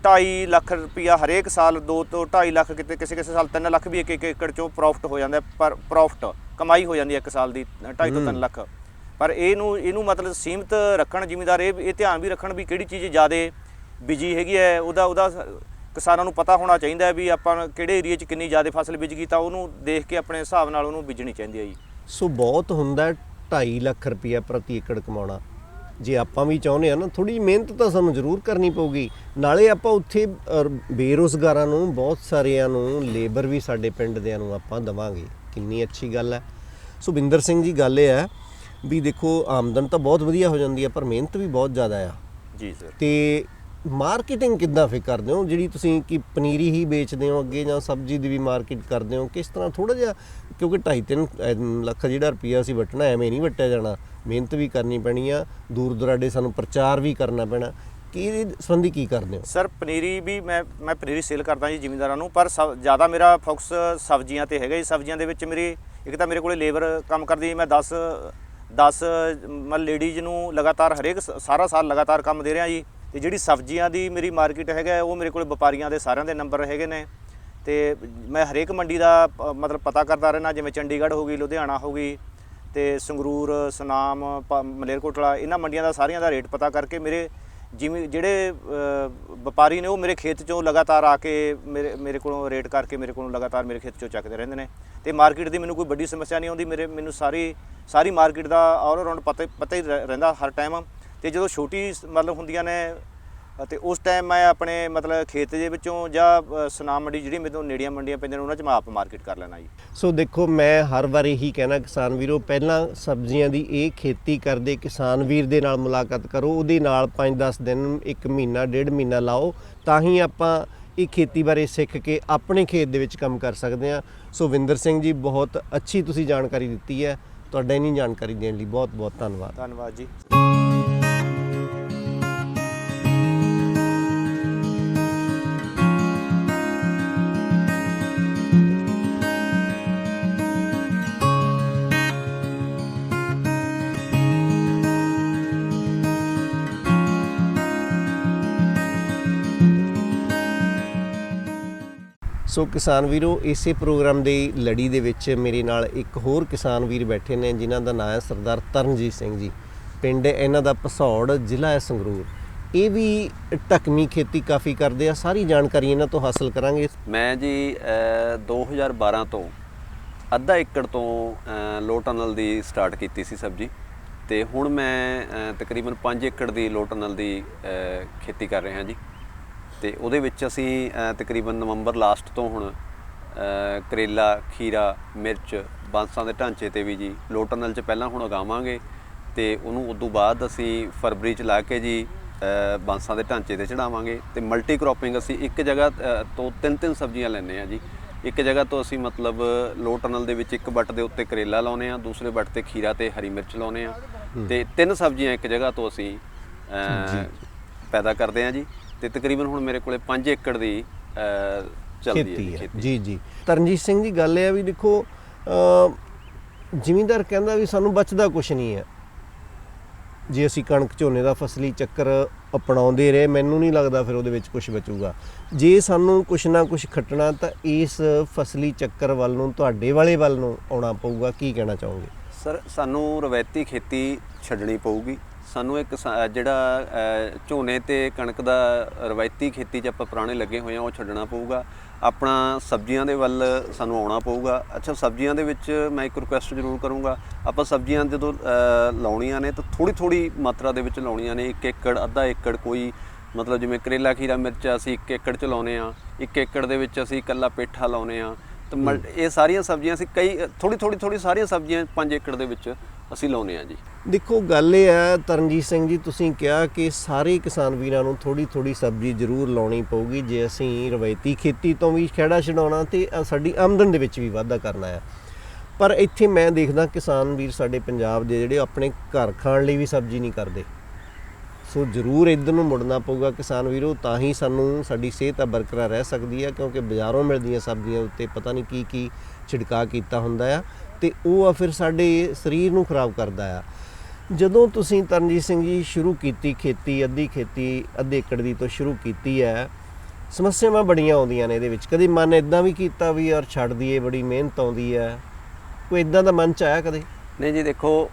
2.5 ਲੱਖ ਰੁਪਈਆ ਹਰੇਕ ਸਾਲ, 2 ਤੋਂ 2.5 ਲੱਖ, ਕਿਤੇ ਕਿਸੇ ਸਾਲ 3 ਲੱਖ ਵੀ 1 ਏਕੜ 'ਚੋਂ ਪ੍ਰੋਫਿਟ ਹੋ ਜਾਂਦਾ। ਪਰ ਪ੍ਰੋਫਿਟ ਕਮਾਈ ਹੋ ਜਾਂਦੀ ਹੈ 1 ਸਾਲ ਦੀ 2.5 ਤੋਂ 3 ਲੱਖ। ਪਰ ਇਹਨੂੰ ਮਤਲਬ ਸੀਮਿਤ ਰੱਖਣ ਜ਼ਿਮੀਂਦਾਰ, ਇਹ ਧਿਆਨ ਵੀ ਰੱਖਣ ਵੀ ਕਿਹੜੀ ਚੀਜ਼ ਜ਼ਿਆਦਾ ਬੀਜੀ ਹੈਗੀ ਹੈ। ਉਹਦਾ ਕਿਸਾਨਾਂ ਨੂੰ ਪਤਾ ਹੋਣਾ ਚਾਹੀਦਾ ਹੈ ਵੀ ਆਪਾਂ ਕਿਹੜੇ ਏਰੀਏ 'ਚ ਕਿੰਨੀ ਜ਼ਿਆਦਾ ਫਸਲ ਬੀਜ ਗਈ, ਤਾਂ ਉਹਨੂੰ ਦੇਖ ਕੇ ਆਪਣੇ ਹਿਸਾਬ ਨਾਲ ਉਹਨੂੰ ਬੀਜਣੀ ਚਾਹੀਦੀ ਹੈ ਜੀ। ਸੋ ਬਹੁਤ ਹੁੰਦਾ 2.5 ਲੱਖ ਰੁਪਈਆ ਪ੍ਰਤੀ ਏਕੜ ਕਮਾਉਣਾ। ਜੇ ਆਪਾਂ ਵੀ ਚਾਹੁੰਦੇ ਆ ਨਾ, ਥੋੜ੍ਹੀ ਜਿਹੀ ਮਿਹਨਤ ਤਾਂ ਸਾਨੂੰ ਜ਼ਰੂਰ ਕਰਨੀ ਪਊਗੀ। ਨਾਲੇ ਆਪਾਂ ਉੱਥੇ ਬੇਰੁਜ਼ਗਾਰਾਂ ਨੂੰ, ਬਹੁਤ ਸਾਰਿਆਂ ਨੂੰ ਲੇਬਰ ਵੀ ਸਾਡੇ ਪਿੰਡ ਦਿਆਂ ਨੂੰ ਆਪਾਂ ਦੇਵਾਂਗੇ। ਕਿੰਨੀ ਅੱਛੀ ਗੱਲ ਹੈ। ਸੋ ਬਿੰਦਰ ਸਿੰਘ ਜੀ, ਗੱਲ ਇਹ ਹੈ ਵੀ ਦੇਖੋ, ਆਮਦਨ ਤਾਂ ਬਹੁਤ ਵਧੀਆ ਹੋ ਜਾਂਦੀ ਹੈ, ਪਰ ਮਿਹਨਤ ਵੀ ਬਹੁਤ ਜ਼ਿਆਦਾ ਆ ਜੀ ਸਰ। ਤੇ ਮਾਰਕੀਟਿੰਗ ਕਿੱਦਾਂ ਫਿਰ ਕਰਦੇ ਹੋ? ਜਿਹੜੀ ਤੁਸੀਂ ਕਿ ਪਨੀਰੀ ਹੀ ਵੇਚਦੇ ਹੋ ਅੱਗੇ, ਜਾਂ ਸਬਜ਼ੀ ਦੀ ਵੀ ਮਾਰਕੀਟ ਕਰਦੇ ਹੋ, ਕਿਸ ਤਰ੍ਹਾਂ? ਥੋੜ੍ਹਾ ਜਿਹਾ, ਕਿਉਂਕਿ 2.5-3 ਲੱਖ ਜਿਹੜਾ ਰੁਪਈਆ ਅਸੀਂ ਵੱਟਣਾ, ਐਵੇਂ ਨਹੀਂ ਵੱਟਿਆ ਜਾਣਾ। ਮਿਹਨਤ ਵੀ ਕਰਨੀ ਪੈਣੀ ਆ, ਦੂਰ ਦੁਰਾਡੇ ਸਾਨੂੰ ਪ੍ਰਚਾਰ ਵੀ ਕਰਨਾ ਪੈਣਾ। ਕੀ ਇਹਦੇ ਸੰਬੰਧੀ ਕੀ ਕਰਦੇ ਹੋ? ਸਰ, ਪਨੀਰੀ ਵੀ ਮੈਂ ਪਨੀਰੀ ਸੇਲ ਕਰਦਾ ਜੀ ਜ਼ਿਮੀਂਦਾਰਾਂ ਨੂੰ, ਪਰ ਜ਼ਿਆਦਾ ਮੇਰਾ ਫੋਕਸ ਸਬਜ਼ੀਆਂ ਤੇ ਹੈਗਾ ਜੀ। ਸਬਜ਼ੀਆਂ ਦੇ ਵਿੱਚ ਮੇਰੀ ਇੱਕ ਤਾਂ ਮੇਰੇ ਕੋਲੇ ਲੇਬਰ ਕੰਮ ਕਰਦੀ, ਮੈਂ 10 ਮਤਲਬ ਲੇਡੀਜ਼ ਨੂੰ ਲਗਾਤਾਰ ਸਾਰਾ ਸਾਲ ਲਗਾਤਾਰ ਕੰਮ ਦੇ ਰਿਹਾ ਜੀ। ਤੇ ਜਿਹੜੀ ਸਬਜ਼ੀਆਂ ਦੀ ਮੇਰੀ ਮਾਰਕੀਟ ਹੈਗਾ, ਉਹ ਮੇਰੇ ਕੋਲ ਵਪਾਰੀਆਂ ਦੇ ਸਾਰਿਆਂ ਦੇ ਨੰਬਰ ਹੈਗੇ ਨੇ। ਤੇ ਮੈਂ ਹਰੇਕ ਮੰਡੀ ਦਾ ਮਤਲਬ ਪਤਾ ਕਰਦਾ ਰਹਿਣਾ, ਜਿਵੇਂ ਚੰਡੀਗੜ੍ਹ ਹੋ ਗਈ, ਲੁਧਿਆਣਾ ਹੋ ਗਈ, ਤੇ ਸੰਗਰੂਰ, ਸੁਨਾਮ, ਮਲੇਰਕੋਟਲਾ, ਇਹਨਾਂ ਮੰਡੀਆਂ ਦਾ ਸਾਰੀਆਂ ਦਾ ਰੇਟ ਪਤਾ ਕਰਕੇ ਮੇਰੇ ਜਿਹੜੇ ਵਪਾਰੀ ਨੇ ਉਹ ਮੇਰੇ ਖੇਤ 'ਚੋਂ ਲਗਾਤਾਰ ਆ ਕੇ ਮੇਰੇ ਕੋਲੋਂ ਰੇਟ ਕਰਕੇ ਮੇਰੇ ਕੋਲੋਂ ਲਗਾਤਾਰ ਮੇਰੇ ਖੇਤ 'ਚੋਂ ਚੱਕਦੇ ਰਹਿੰਦੇ ਨੇ। ਤੇ ਮਾਰਕੀਟ ਦੀ ਮੈਨੂੰ ਕੋਈ ਵੱਡੀ ਸਮੱਸਿਆ ਨਹੀਂ ਆਉਂਦੀ। ਮੈਨੂੰ ਸਾਰੀ ਮਾਰਕੀਟ ਦਾ ਆਲ ਅਰਾਊਂਡ ਪਤਾ ਹੀ ਰਹਿੰਦਾ ਹਰ ਟਾਈਮ। ਤੇ ਜਦੋਂ ਛੋਟੀ ਮਤਲਬ ਹੁੰਦੀਆਂ ਨੇ, ਅਤੇ ਉਸ ਟਾਈਮ ਮੈਂ ਆਪਣੇ ਮਤਲਬ ਖੇਤ ਦੇ ਵਿੱਚੋਂ ਜਾਂ ਸੁਨਾਮ ਮੰਡੀ, ਜਿਹੜੀ ਮੈਨੂੰ ਨੇੜੀਆਂ ਮੰਡੀਆਂ ਪੈਂਦੀਆਂ ਨੇ, ਉਹਨਾਂ 'ਚ ਮੈਂ ਆਪ ਮਾਰਕੀਟ ਕਰ ਲੈਣਾ ਜੀ। ਸੋ ਦੇਖੋ, ਮੈਂ ਹਰ ਵਾਰ ਇਹੀ ਕਹਿਣਾ ਕਿਸਾਨ ਵੀਰੋ, ਪਹਿਲਾਂ ਸਬਜ਼ੀਆਂ ਦੀ ਇਹ ਖੇਤੀ ਕਰਦੇ ਕਿਸਾਨ ਵੀਰ ਦੇ ਨਾਲ ਮੁਲਾਕਾਤ ਕਰੋ। ਉਹਦੇ ਨਾਲ 5-10 ਦਿਨ, 1 ਮਹੀਨਾ, 1.5 ਮਹੀਨਾ ਲਾਓ, ਤਾਂ ਹੀ ਆਪਾਂ ਇਹ ਖੇਤੀ ਬਾਰੇ ਸਿੱਖ ਕੇ ਆਪਣੇ ਖੇਤ ਦੇ ਵਿੱਚ ਕੰਮ ਕਰ ਸਕਦੇ ਹਾਂ। ਸੋ ਵਿੰਦਰ ਸਿੰਘ ਜੀ, ਬਹੁਤ ਅੱਛੀ ਤੁਸੀਂ ਜਾਣਕਾਰੀ ਦਿੱਤੀ ਹੈ। ਤੁਹਾਡਾ ਇੰਨੀ ਜਾਣਕਾਰੀ ਦੇਣ ਲਈ ਬਹੁਤ ਬਹੁਤ ਧੰਨਵਾਦ। ਧੰਨਵਾਦ ਜੀ। ਸੋ ਕਿਸਾਨ ਵੀਰੋ, ਇਸੇ ਪ੍ਰੋਗਰਾਮ ਦੀ ਲੜੀ ਦੇ ਵਿੱਚ ਮੇਰੇ ਨਾਲ ਇੱਕ ਹੋਰ ਕਿਸਾਨ ਵੀਰ ਬੈਠੇ ਨੇ, ਜਿਨ੍ਹਾਂ ਦਾ ਨਾਮ ਹੈ ਸਰਦਾਰ ਤਰਨਜੀਤ ਸਿੰਘ ਜੀ। ਪਿੰਡ ਇਹਨਾਂ ਦਾ ਭਸੌੜ, ਜ਼ਿਲ੍ਹਾ ਹੈ ਸੰਗਰੂਰ। ਇਹ ਵੀ ਢਕਵੀਂ ਖੇਤੀ ਕਾਫੀ ਕਰਦੇ ਆ। ਸਾਰੀ ਜਾਣਕਾਰੀ ਇਹਨਾਂ ਤੋਂ ਹਾਸਲ ਕਰਾਂਗੇ। ਮੈਂ ਜੀ 2012 ਤੋਂ ਅੱਧਾ ਏਕੜ ਤੋਂ ਲੋਅ ਟਨਲ ਦੀ ਸਟਾਰਟ ਕੀਤੀ ਸੀ ਸਬਜ਼ੀ, ਤੇ ਹੁਣ ਮੈਂ ਤਕਰੀਬਨ 5 ਏਕੜ ਦੀ ਲੋਅ ਟਨਲ ਦੀ ਖੇਤੀ ਕਰ ਰਿਹਾ ਜੀ। ਤੇ ਉਹਦੇ ਵਿੱਚ ਅਸੀਂ ਤਕਰੀਬਨ ਨਵੰਬਰ ਲਾਸਟ ਤੋਂ ਹੁਣ ਕਰੇਲਾ, ਖੀਰਾ, ਮਿਰਚ, ਬਾਂਸਾਂ ਦੇ ਢਾਂਚੇ ਤੇ ਵੀ ਜੀ ਲੋਅ ਟਨਲ 'ਚ ਪਹਿਲਾਂ ਹੁਣ ਉਗਾਵਾਂਗੇ, ਤੇ ਉਹਨੂੰ ਉਦੋਂ ਬਾਅਦ ਅਸੀਂ ਫਰਵਰੀ 'ਚ ਲਾ ਕੇ ਜੀ ਬਾਂਸਾਂ ਦੇ ਢਾਂਚੇ ਤੇ ਚੜਾਵਾਂਗੇ। ਤੇ ਮਲਟੀ ਕ੍ਰੋਪਿੰਗ ਅਸੀਂ ਇੱਕ ਜਗ੍ਹਾ ਤੋਂ 3 ਸਬਜ਼ੀਆਂ ਲੈਂਦੇ ਹਾਂ ਜੀ। ਇੱਕ ਜਗ੍ਹਾ ਤੋਂ ਅਸੀਂ ਮਤਲਬ ਲੋਅ ਟਨਲ ਦੇ ਵਿੱਚ ਇੱਕ ਵੱਟ ਦੇ ਉੱਤੇ ਕਰੇਲਾ ਲਾਉਂਦੇ ਹਾਂ, ਦੂਸਰੇ ਵੱਟ ਤੇ ਖੀਰਾ ਤੇ ਹਰੀ ਮਿਰਚ ਲਾਉਂਦੇ ਹਾਂ, ਤੇ 3 ਸਬਜ਼ੀਆਂ ਇੱਕ ਜਗ੍ਹਾ ਤੋਂ ਅਸੀਂ ਪੈਦਾ ਕਰਦੇ ਹਾਂ ਜੀ। ਤੇ ਤਕਰੀਬਨ ਹੁਣ ਮੇਰੇ ਕੋਲੇ 5 ਏਕੜ ਦੀ ਚੱਲਦੀ ਹੈ ਖੇਤੀ। ਜੀ ਜੀ। ਤਰਨਜੀਤ ਸਿੰਘ ਜੀ, ਗੱਲ ਇਹ ਆ ਵੀ ਦੇਖੋ, ਜ਼ਿਮੀਂਦਾਰ ਕਹਿੰਦਾ ਵੀ ਸਾਨੂੰ ਬਚਦਾ ਕੁਛ ਨਹੀਂ ਹੈ, ਜੇ ਅਸੀਂ ਕਣਕ ਝੋਨੇ ਦਾ ਫਸਲੀ ਚੱਕਰ ਅਪਣਾਉਂਦੇ ਰਹੇ, ਮੈਨੂੰ ਨਹੀਂ ਲੱਗਦਾ ਫਿਰ ਉਹਦੇ ਵਿੱਚ ਕੁਝ ਬਚੂਗਾ। ਜੇ ਸਾਨੂੰ ਕੁਛ ਨਾ ਕੁਛ ਖੱਟਣਾ ਤਾਂ ਇਸ ਫਸਲੀ ਚੱਕਰ ਵੱਲ ਨੂੰ, ਤੁਹਾਡੇ ਵਾਲੇ ਵੱਲ ਨੂੰ ਆਉਣਾ ਪਊਗਾ। ਕੀ ਕਹਿਣਾ ਚਾਹੋਗੇ? ਸਰ, ਸਾਨੂੰ ਰਵਾਇਤੀ ਖੇਤੀ ਛੱਡਣੀ ਪਊਗੀ। ਸਾਨੂੰ ਇੱਕ ਜਿਹੜਾ ਝੋਨੇ ਤੇ ਕਣਕ ਦਾ ਰਵਾਇਤੀ ਖੇਤੀ 'ਚ ਆਪਾਂ ਪੁਰਾਣੇ ਲੱਗੇ ਹੋਏ ਆ ਉਹ ਛੱਡਣਾ ਪਊਗਾ। ਆਪਣਾ ਸਬਜ਼ੀਆਂ ਦੇ ਵੱਲ ਸਾਨੂੰ ਆਉਣਾ ਪਊਗਾ। ਅੱਛਾ, ਸਬਜ਼ੀਆਂ ਦੇ ਵਿੱਚ ਮੈਂ ਇੱਕ ਰਿਕੁਐਸਟ ਜ਼ਰੂਰ ਕਰੂੰਗਾ, ਆਪਾਂ ਸਬਜ਼ੀਆਂ ਜਦੋਂ ਲਾਉਣੀਆਂ ਨੇ ਤਾਂ ਥੋੜ੍ਹੀ ਮਾਤਰਾ ਦੇ ਵਿੱਚ ਲਾਉਣੀਆਂ ਨੇ। 1 ਏਕੜ, ਅੱਧਾ ਏਕੜ, ਕੋਈ ਮਤਲਬ ਜਿਵੇਂ ਕਰੇਲਾ, ਖੀਰਾ, ਮਿਰਚ ਅਸੀਂ 1 ਏਕੜ 'ਚ ਲਾਉਂਦੇ ਆ, 1 ਏਕੜ ਦੇ ਵਿੱਚ ਅਸੀਂ ਇਕੱਲਾ ਪੇਠਾ ਲਾਉਂਦੇ ਆ। ਤਾਂ ਇਹ ਸਾਰੀਆਂ ਸਬਜ਼ੀਆਂ ਅਸੀਂ ਥੋੜ੍ਹੀ ਸਾਰੀਆਂ ਸਬਜ਼ੀਆਂ 5 ਏਕੜ ਦੇ ਵਿੱਚ ਅਸੀਂ ਲਾਉਂਦੇ ਆ ਜੀ। ਦੇਖੋ, ਗੱਲ ਇਹ ਹੈ ਤਰਨਜੀਤ ਸਿੰਘ ਜੀ, ਤੁਸੀਂ ਕਿਹਾ ਕਿ ਸਾਰੇ ਕਿਸਾਨ ਵੀਰਾਂ ਨੂੰ ਥੋੜ੍ਹੀ ਸਬਜ਼ੀ ਜ਼ਰੂਰ ਲਾਉਣੀ ਪਊਗੀ ਜੇ ਅਸੀਂ ਰਵਾਇਤੀ ਖੇਤੀ ਤੋਂ ਵੀ ਖਹਿੜਾ ਛਡਾਉਣਾ ਤੇ ਸਾਡੀ ਆਮਦਨ ਦੇ ਵਿੱਚ ਵੀ ਵਾਧਾ ਕਰਨਾ ਹੈ। ਪਰ ਇੱਥੇ ਮੈਂ ਦੇਖਦਾ ਕਿਸਾਨ ਵੀਰ ਸਾਡੇ ਪੰਜਾਬ ਦੇ ਜਿਹੜੇ ਆਪਣੇ ਘਰ ਖਾਣ ਲਈ ਵੀ ਸਬਜ਼ੀ ਨਹੀਂ ਕਰਦੇ। ਸੋ ਜ਼ਰੂਰ ਇੱਧਰ ਨੂੰ ਮੁੜਨਾ ਪਊਗਾ ਕਿਸਾਨ ਵੀਰੋ, ਤਾਂ ਹੀ ਸਾਨੂੰ ਸਾਡੀ ਸਿਹਤ ਬਰਕਰਾਰ ਰਹਿ ਸਕਦੀ ਹੈ, ਕਿਉਂਕਿ ਬਾਜ਼ਾਰੋਂ ਮਿਲਦੀਆਂ ਸਬਜ਼ੀਆਂ ਉੱਤੇ ਪਤਾ ਨਹੀਂ ਕੀ ਛਿੜਕਾਅ ਕੀਤਾ ਹੁੰਦਾ ਆ ਤੇ ਉਹ ਆ ਫਿਰ ਸਾਡੇ ਸਰੀਰ ਨੂੰ ਖਰਾਬ ਕਰਦਾ ਆ। ਜਦੋਂ ਤੁਸੀਂ ਤਰਨਜੀਤ ਸਿੰਘ ਜੀ ਸ਼ੁਰੂ ਕੀਤੀ ਖੇਤੀ, ਅੱਧੇ ਏਕੜ ਦੀ ਤੋਂ ਸ਼ੁਰੂ ਕੀਤੀ ਹੈ, ਸਮੱਸਿਆਵਾਂ ਬੜੀਆਂ ਆਉਂਦੀਆਂ ਨੇ ਇਹਦੇ ਵਿੱਚ। ਕਦੇ ਮਨ ਇੱਦਾਂ ਵੀ ਕੀਤਾ ਵੀ ਯਾਰ ਛੱਡ ਦਈਏ, ਬੜੀ ਮਿਹਨਤ ਆਉਂਦੀ ਹੈ, ਕੋਈ ਇੱਦਾਂ ਦਾ ਮਨ 'ਚ ਆਇਆ ਕਦੇ? ਨਹੀਂ ਜੀ, ਦੇਖੋ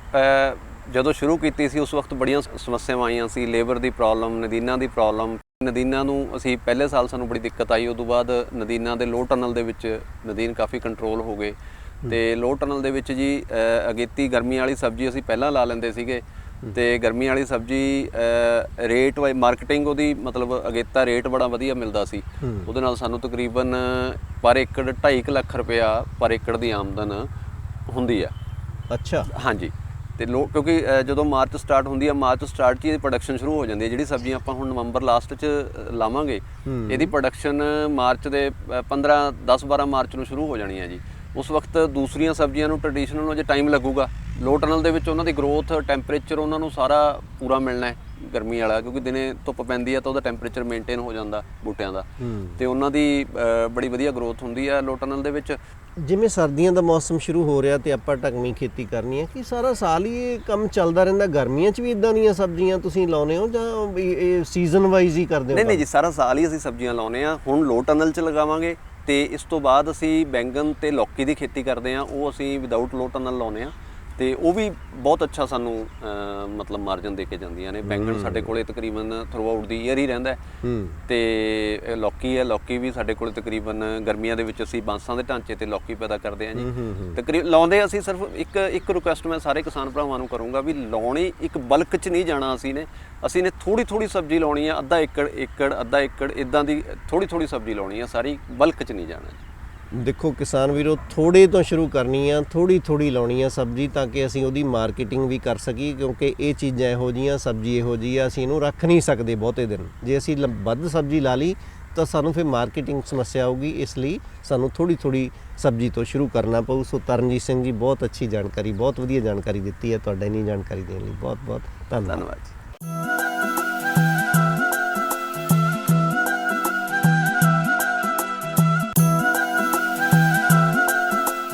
ਜਦੋਂ ਸ਼ੁਰੂ ਕੀਤੀ ਸੀ ਉਸ ਵਕਤ ਬੜੀਆਂ ਸਮੱਸਿਆਵਾਂ ਆਈਆਂ ਸੀ। ਲੇਬਰ ਦੀ ਪ੍ਰੋਬਲਮ, ਨਦੀਨਾਂ ਦੀ ਪ੍ਰੋਬਲਮ। ਨਦੀਨਾਂ ਨੂੰ ਅਸੀਂ ਪਹਿਲੇ ਸਾਲ ਸਾਨੂੰ ਬੜੀ ਦਿੱਕਤ ਆਈ। ਉਦੋਂ ਬਾਅਦ ਨਦੀਨਾਂ ਦੇ ਲੋਅ ਟਨਲ ਦੇ ਵਿੱਚ ਨਦੀਨ ਕਾਫੀ ਕੰਟਰੋਲ ਹੋ ਗਏ ਤੇ ਲੋਅ ਟਨਲ ਦੇ ਵਿੱਚ ਜੀ ਅਗੇਤੀ ਗਰਮੀਆਂ ਵਾਲੀ ਸਬਜ਼ੀ ਅਸੀਂ ਪਹਿਲਾਂ ਲਾ ਲੈਂਦੇ ਸੀਗੇ ਤੇ ਗਰਮੀਆਂ ਵਾਲੀ ਸਬਜ਼ੀ ਰੇਟ ਵਾਈ ਮਾਰਕੀਟਿੰਗ ਉਹਦੀ ਮਤਲਬ ਅਗੇਤਾ ਰੇਟ ਬੜਾ ਵਧੀਆ ਮਿਲਦਾ ਸੀ। ਉਹਦੇ ਨਾਲ ਸਾਨੂੰ ਤਕਰੀਬਨ ਪਰ ਏਕੜ 2.5 ਲੱਖ ਰੁਪਇਆ ਪਰ ਏਕੜ ਦੀ ਆਮਦਨ ਹੁੰਦੀ ਆ। ਅੱਛਾ, ਹਾਂਜੀ। ਤੇ ਕਿਉਂਕਿ ਜਦੋਂ ਮਾਰਚ ਸਟਾਰਟ ਹੁੰਦੀ ਆ, ਮਾਰਚ ਸਟਾਰਟ 'ਚ ਇਹਦੀ ਪ੍ਰੋਡਕਸ਼ਨ ਸ਼ੁਰੂ ਹੋ ਜਾਂਦੀ ਹੈ। ਜਿਹੜੀ ਸਬਜ਼ੀਆਂ ਆਪਾਂ ਹੁਣ ਨਵੰਬਰ ਲਾਸਟ 'ਚ ਲਾਵਾਂਗੇ, ਇਹਦੀ ਪ੍ਰੋਡਕਸ਼ਨ ਮਾਰਚ ਦੇ 10-12 ਮਾਰਚ ਨੂੰ ਸ਼ੁਰੂ ਹੋ ਜਾਣੀ ਹੈ ਜੀ। ਉਸ ਵਕਤ ਦੂਸਰੀਆਂ ਸਬਜ਼ੀਆਂ ਨੂੰ ਟ੍ਰੈਡੀਸ਼ਨਲ ਨੂੰ ਜੇ ਟਾਈਮ ਲੱਗੂਗਾ। ਲੋਅ ਟਨਲ ਦੇ ਵਿੱਚ ਉਹਨਾਂ ਦੀ ਗਰੋਥ, ਟੈਂਪਰੇਚਰ ਉਹਨਾਂ ਨੂੰ ਸਾਰਾ ਪੂਰਾ ਮਿਲਣਾ ਹੈ ਗਰਮੀ ਵਾਲਾ, ਕਿਉਂਕਿ ਦਿਨੇ ਧੁੱਪ ਪੈਂਦੀ ਆ ਤਾਂ ਉਹਦਾ ਟੈਂਪਰੇਚਰ ਮੇਨਟੇਨ ਹੋ ਜਾਂਦਾ ਬੂਟਿਆਂ ਦਾ ਤੇ ਉਹਨਾਂ ਦੀ ਬੜੀ ਵਧੀਆ ਗਰੋਥ ਹੁੰਦੀ ਆ ਲੋਅ ਟਨਲ ਦੇ ਵਿੱਚ। ਜਿਵੇਂ ਸਰਦੀਆਂ ਦਾ ਮੌਸਮ ਸ਼ੁਰੂ ਹੋ ਰਿਹਾ ਤੇ ਆਪਾਂ ਢਕਵੀਂ ਖੇਤੀ ਕਰਨੀ ਹੈ, ਕਿ ਸਾਰਾ ਸਾਲ ਹੀ ਇਹ ਕੰਮ ਚੱਲਦਾ ਰਹਿੰਦਾ? ਗਰਮੀਆਂ 'ਚ ਵੀ ਇਦਾਂ ਦੀਆਂ ਸਬਜ਼ੀਆਂ ਤੁਸੀਂ ਲਾਉਂਦੇ ਹੋ ਜਾਂ ਇਹ ਸੀਜ਼ਨ ਵਾਈਜ਼ ਹੀ ਕਰਦੇ ਹੋ? ਨਹੀਂ ਜੀ, ਸਾਰਾ ਸਾਲ ਹੀ ਅਸੀਂ ਸਬਜ਼ੀਆਂ ਲਾਉਂਦੇ ਆ। ਹੁਣ ਲੋਅ ਟਨਲ 'ਚ ਲਗਾਵਾਂਗੇ ਤੇ ਇਸ ਤੋਂ ਬਾਅਦ ਅਸੀਂ ਬੈਂਗਨ ਤੇ ਲੌਕੀ ਦੀ ਖੇਤੀ ਕਰਦੇ ਆ। ਉਹ ਅਸੀਂ ਵਿਦਆਊਟ ਲੋਅ ਟਨਲ ਲਾਉਂਦੇ ਆ ਤੇ ਉਹ ਵੀ ਬਹੁਤ ਅੱਛਾ ਸਾਨੂੰ ਮਤਲਬ ਮਾਰਜਨ ਦੇ ਕੇ ਜਾਂਦੀਆਂ ਨੇ। ਬੈਂਗਣ ਸਾਡੇ ਕੋਲੇ ਤਕਰੀਬਨ ਥਰੂ ਆਊਟ ਦੀ ਈਅਰ ਹੀ ਰਹਿੰਦਾ ਤੇ ਲੌਕੀ ਹੈ, ਲੌਕੀ ਵੀ ਸਾਡੇ ਕੋਲੇ ਤਕਰੀਬਨ ਗਰਮੀਆਂ ਦੇ ਵਿੱਚ ਅਸੀਂ ਬਾਂਸਾਂ ਦੇ ਢਾਂਚੇ ਤੇ ਲੌਕੀ ਪੈਦਾ ਕਰਦੇ ਆ ਜੀ। ਤਕਰੀਬਨ ਲਾਉਂਦੇ ਅਸੀਂ ਸਿਰਫ ਇੱਕ ਰਿਕੁਐਸਟ ਮੈਂ ਸਾਰੇ ਕਿਸਾਨ ਭਰਾਵਾਂ ਨੂੰ ਕਰੂੰਗਾ ਵੀ ਲਾਉਣੀ ਇੱਕ ਬਲਕ 'ਚ ਨਹੀਂ ਜਾਣਾ। ਅਸੀਂ ਨੇ ਥੋੜ੍ਹੀ ਥੋੜ੍ਹੀ ਸਬਜ਼ੀ ਲਾਉਣੀ ਆ, ਅੱਧਾ ਏਕੜ ਇੱਦਾਂ ਦੀ ਥੋੜ੍ਹੀ ਸਬਜ਼ੀ ਲਾਉਣੀ ਆ, ਸਾਰੀ ਬਲਕ 'ਚ ਨਹੀਂ ਜਾਣਾ। ਦੇਖੋ ਕਿਸਾਨ ਵੀਰੋ, ਥੋੜ੍ਹੇ ਤੋਂ ਸ਼ੁਰੂ ਕਰਨੀ ਆ, ਥੋੜ੍ਹੀ ਲਾਉਣੀ ਆ ਸਬਜ਼ੀ, ਤਾਂ ਕਿ ਅਸੀਂ ਉਹਦੀ ਮਾਰਕੀਟਿੰਗ ਵੀ ਕਰ ਸਕੀਏ, ਕਿਉਂਕਿ ਇਹ ਚੀਜ਼ਾਂ ਇਹੋ ਜਿਹੀਆਂ, ਸਬਜ਼ੀ ਇਹੋ ਜਿਹੀ ਆ, ਅਸੀਂ ਇਹਨੂੰ ਰੱਖ ਨਹੀਂ ਸਕਦੇ ਬਹੁਤੇ ਦਿਨ। ਜੇ ਅਸੀਂ ਵੱਧ ਸਬਜ਼ੀ ਲਾ ਲਈ ਤਾਂ ਸਾਨੂੰ ਫਿਰ ਮਾਰਕੀਟਿੰਗ ਸਮੱਸਿਆ ਆਊਗੀ, ਇਸ ਲਈ ਸਾਨੂੰ ਥੋੜ੍ਹੀ ਸਬਜ਼ੀ ਤੋਂ ਸ਼ੁਰੂ ਕਰਨਾ ਪਊ। ਸੋ ਤਰਨਜੀਤ ਸਿੰਘ ਜੀ, ਬਹੁਤ ਅੱਛੀ ਜਾਣਕਾਰੀ, ਬਹੁਤ ਵਧੀਆ ਜਾਣਕਾਰੀ ਦਿੱਤੀ ਹੈ। ਤੁਹਾਡਾ ਇੰਨੀ ਜਾਣਕਾਰੀ ਦੇਣ ਲਈ ਬਹੁਤ ਧੰਨਵਾਦ।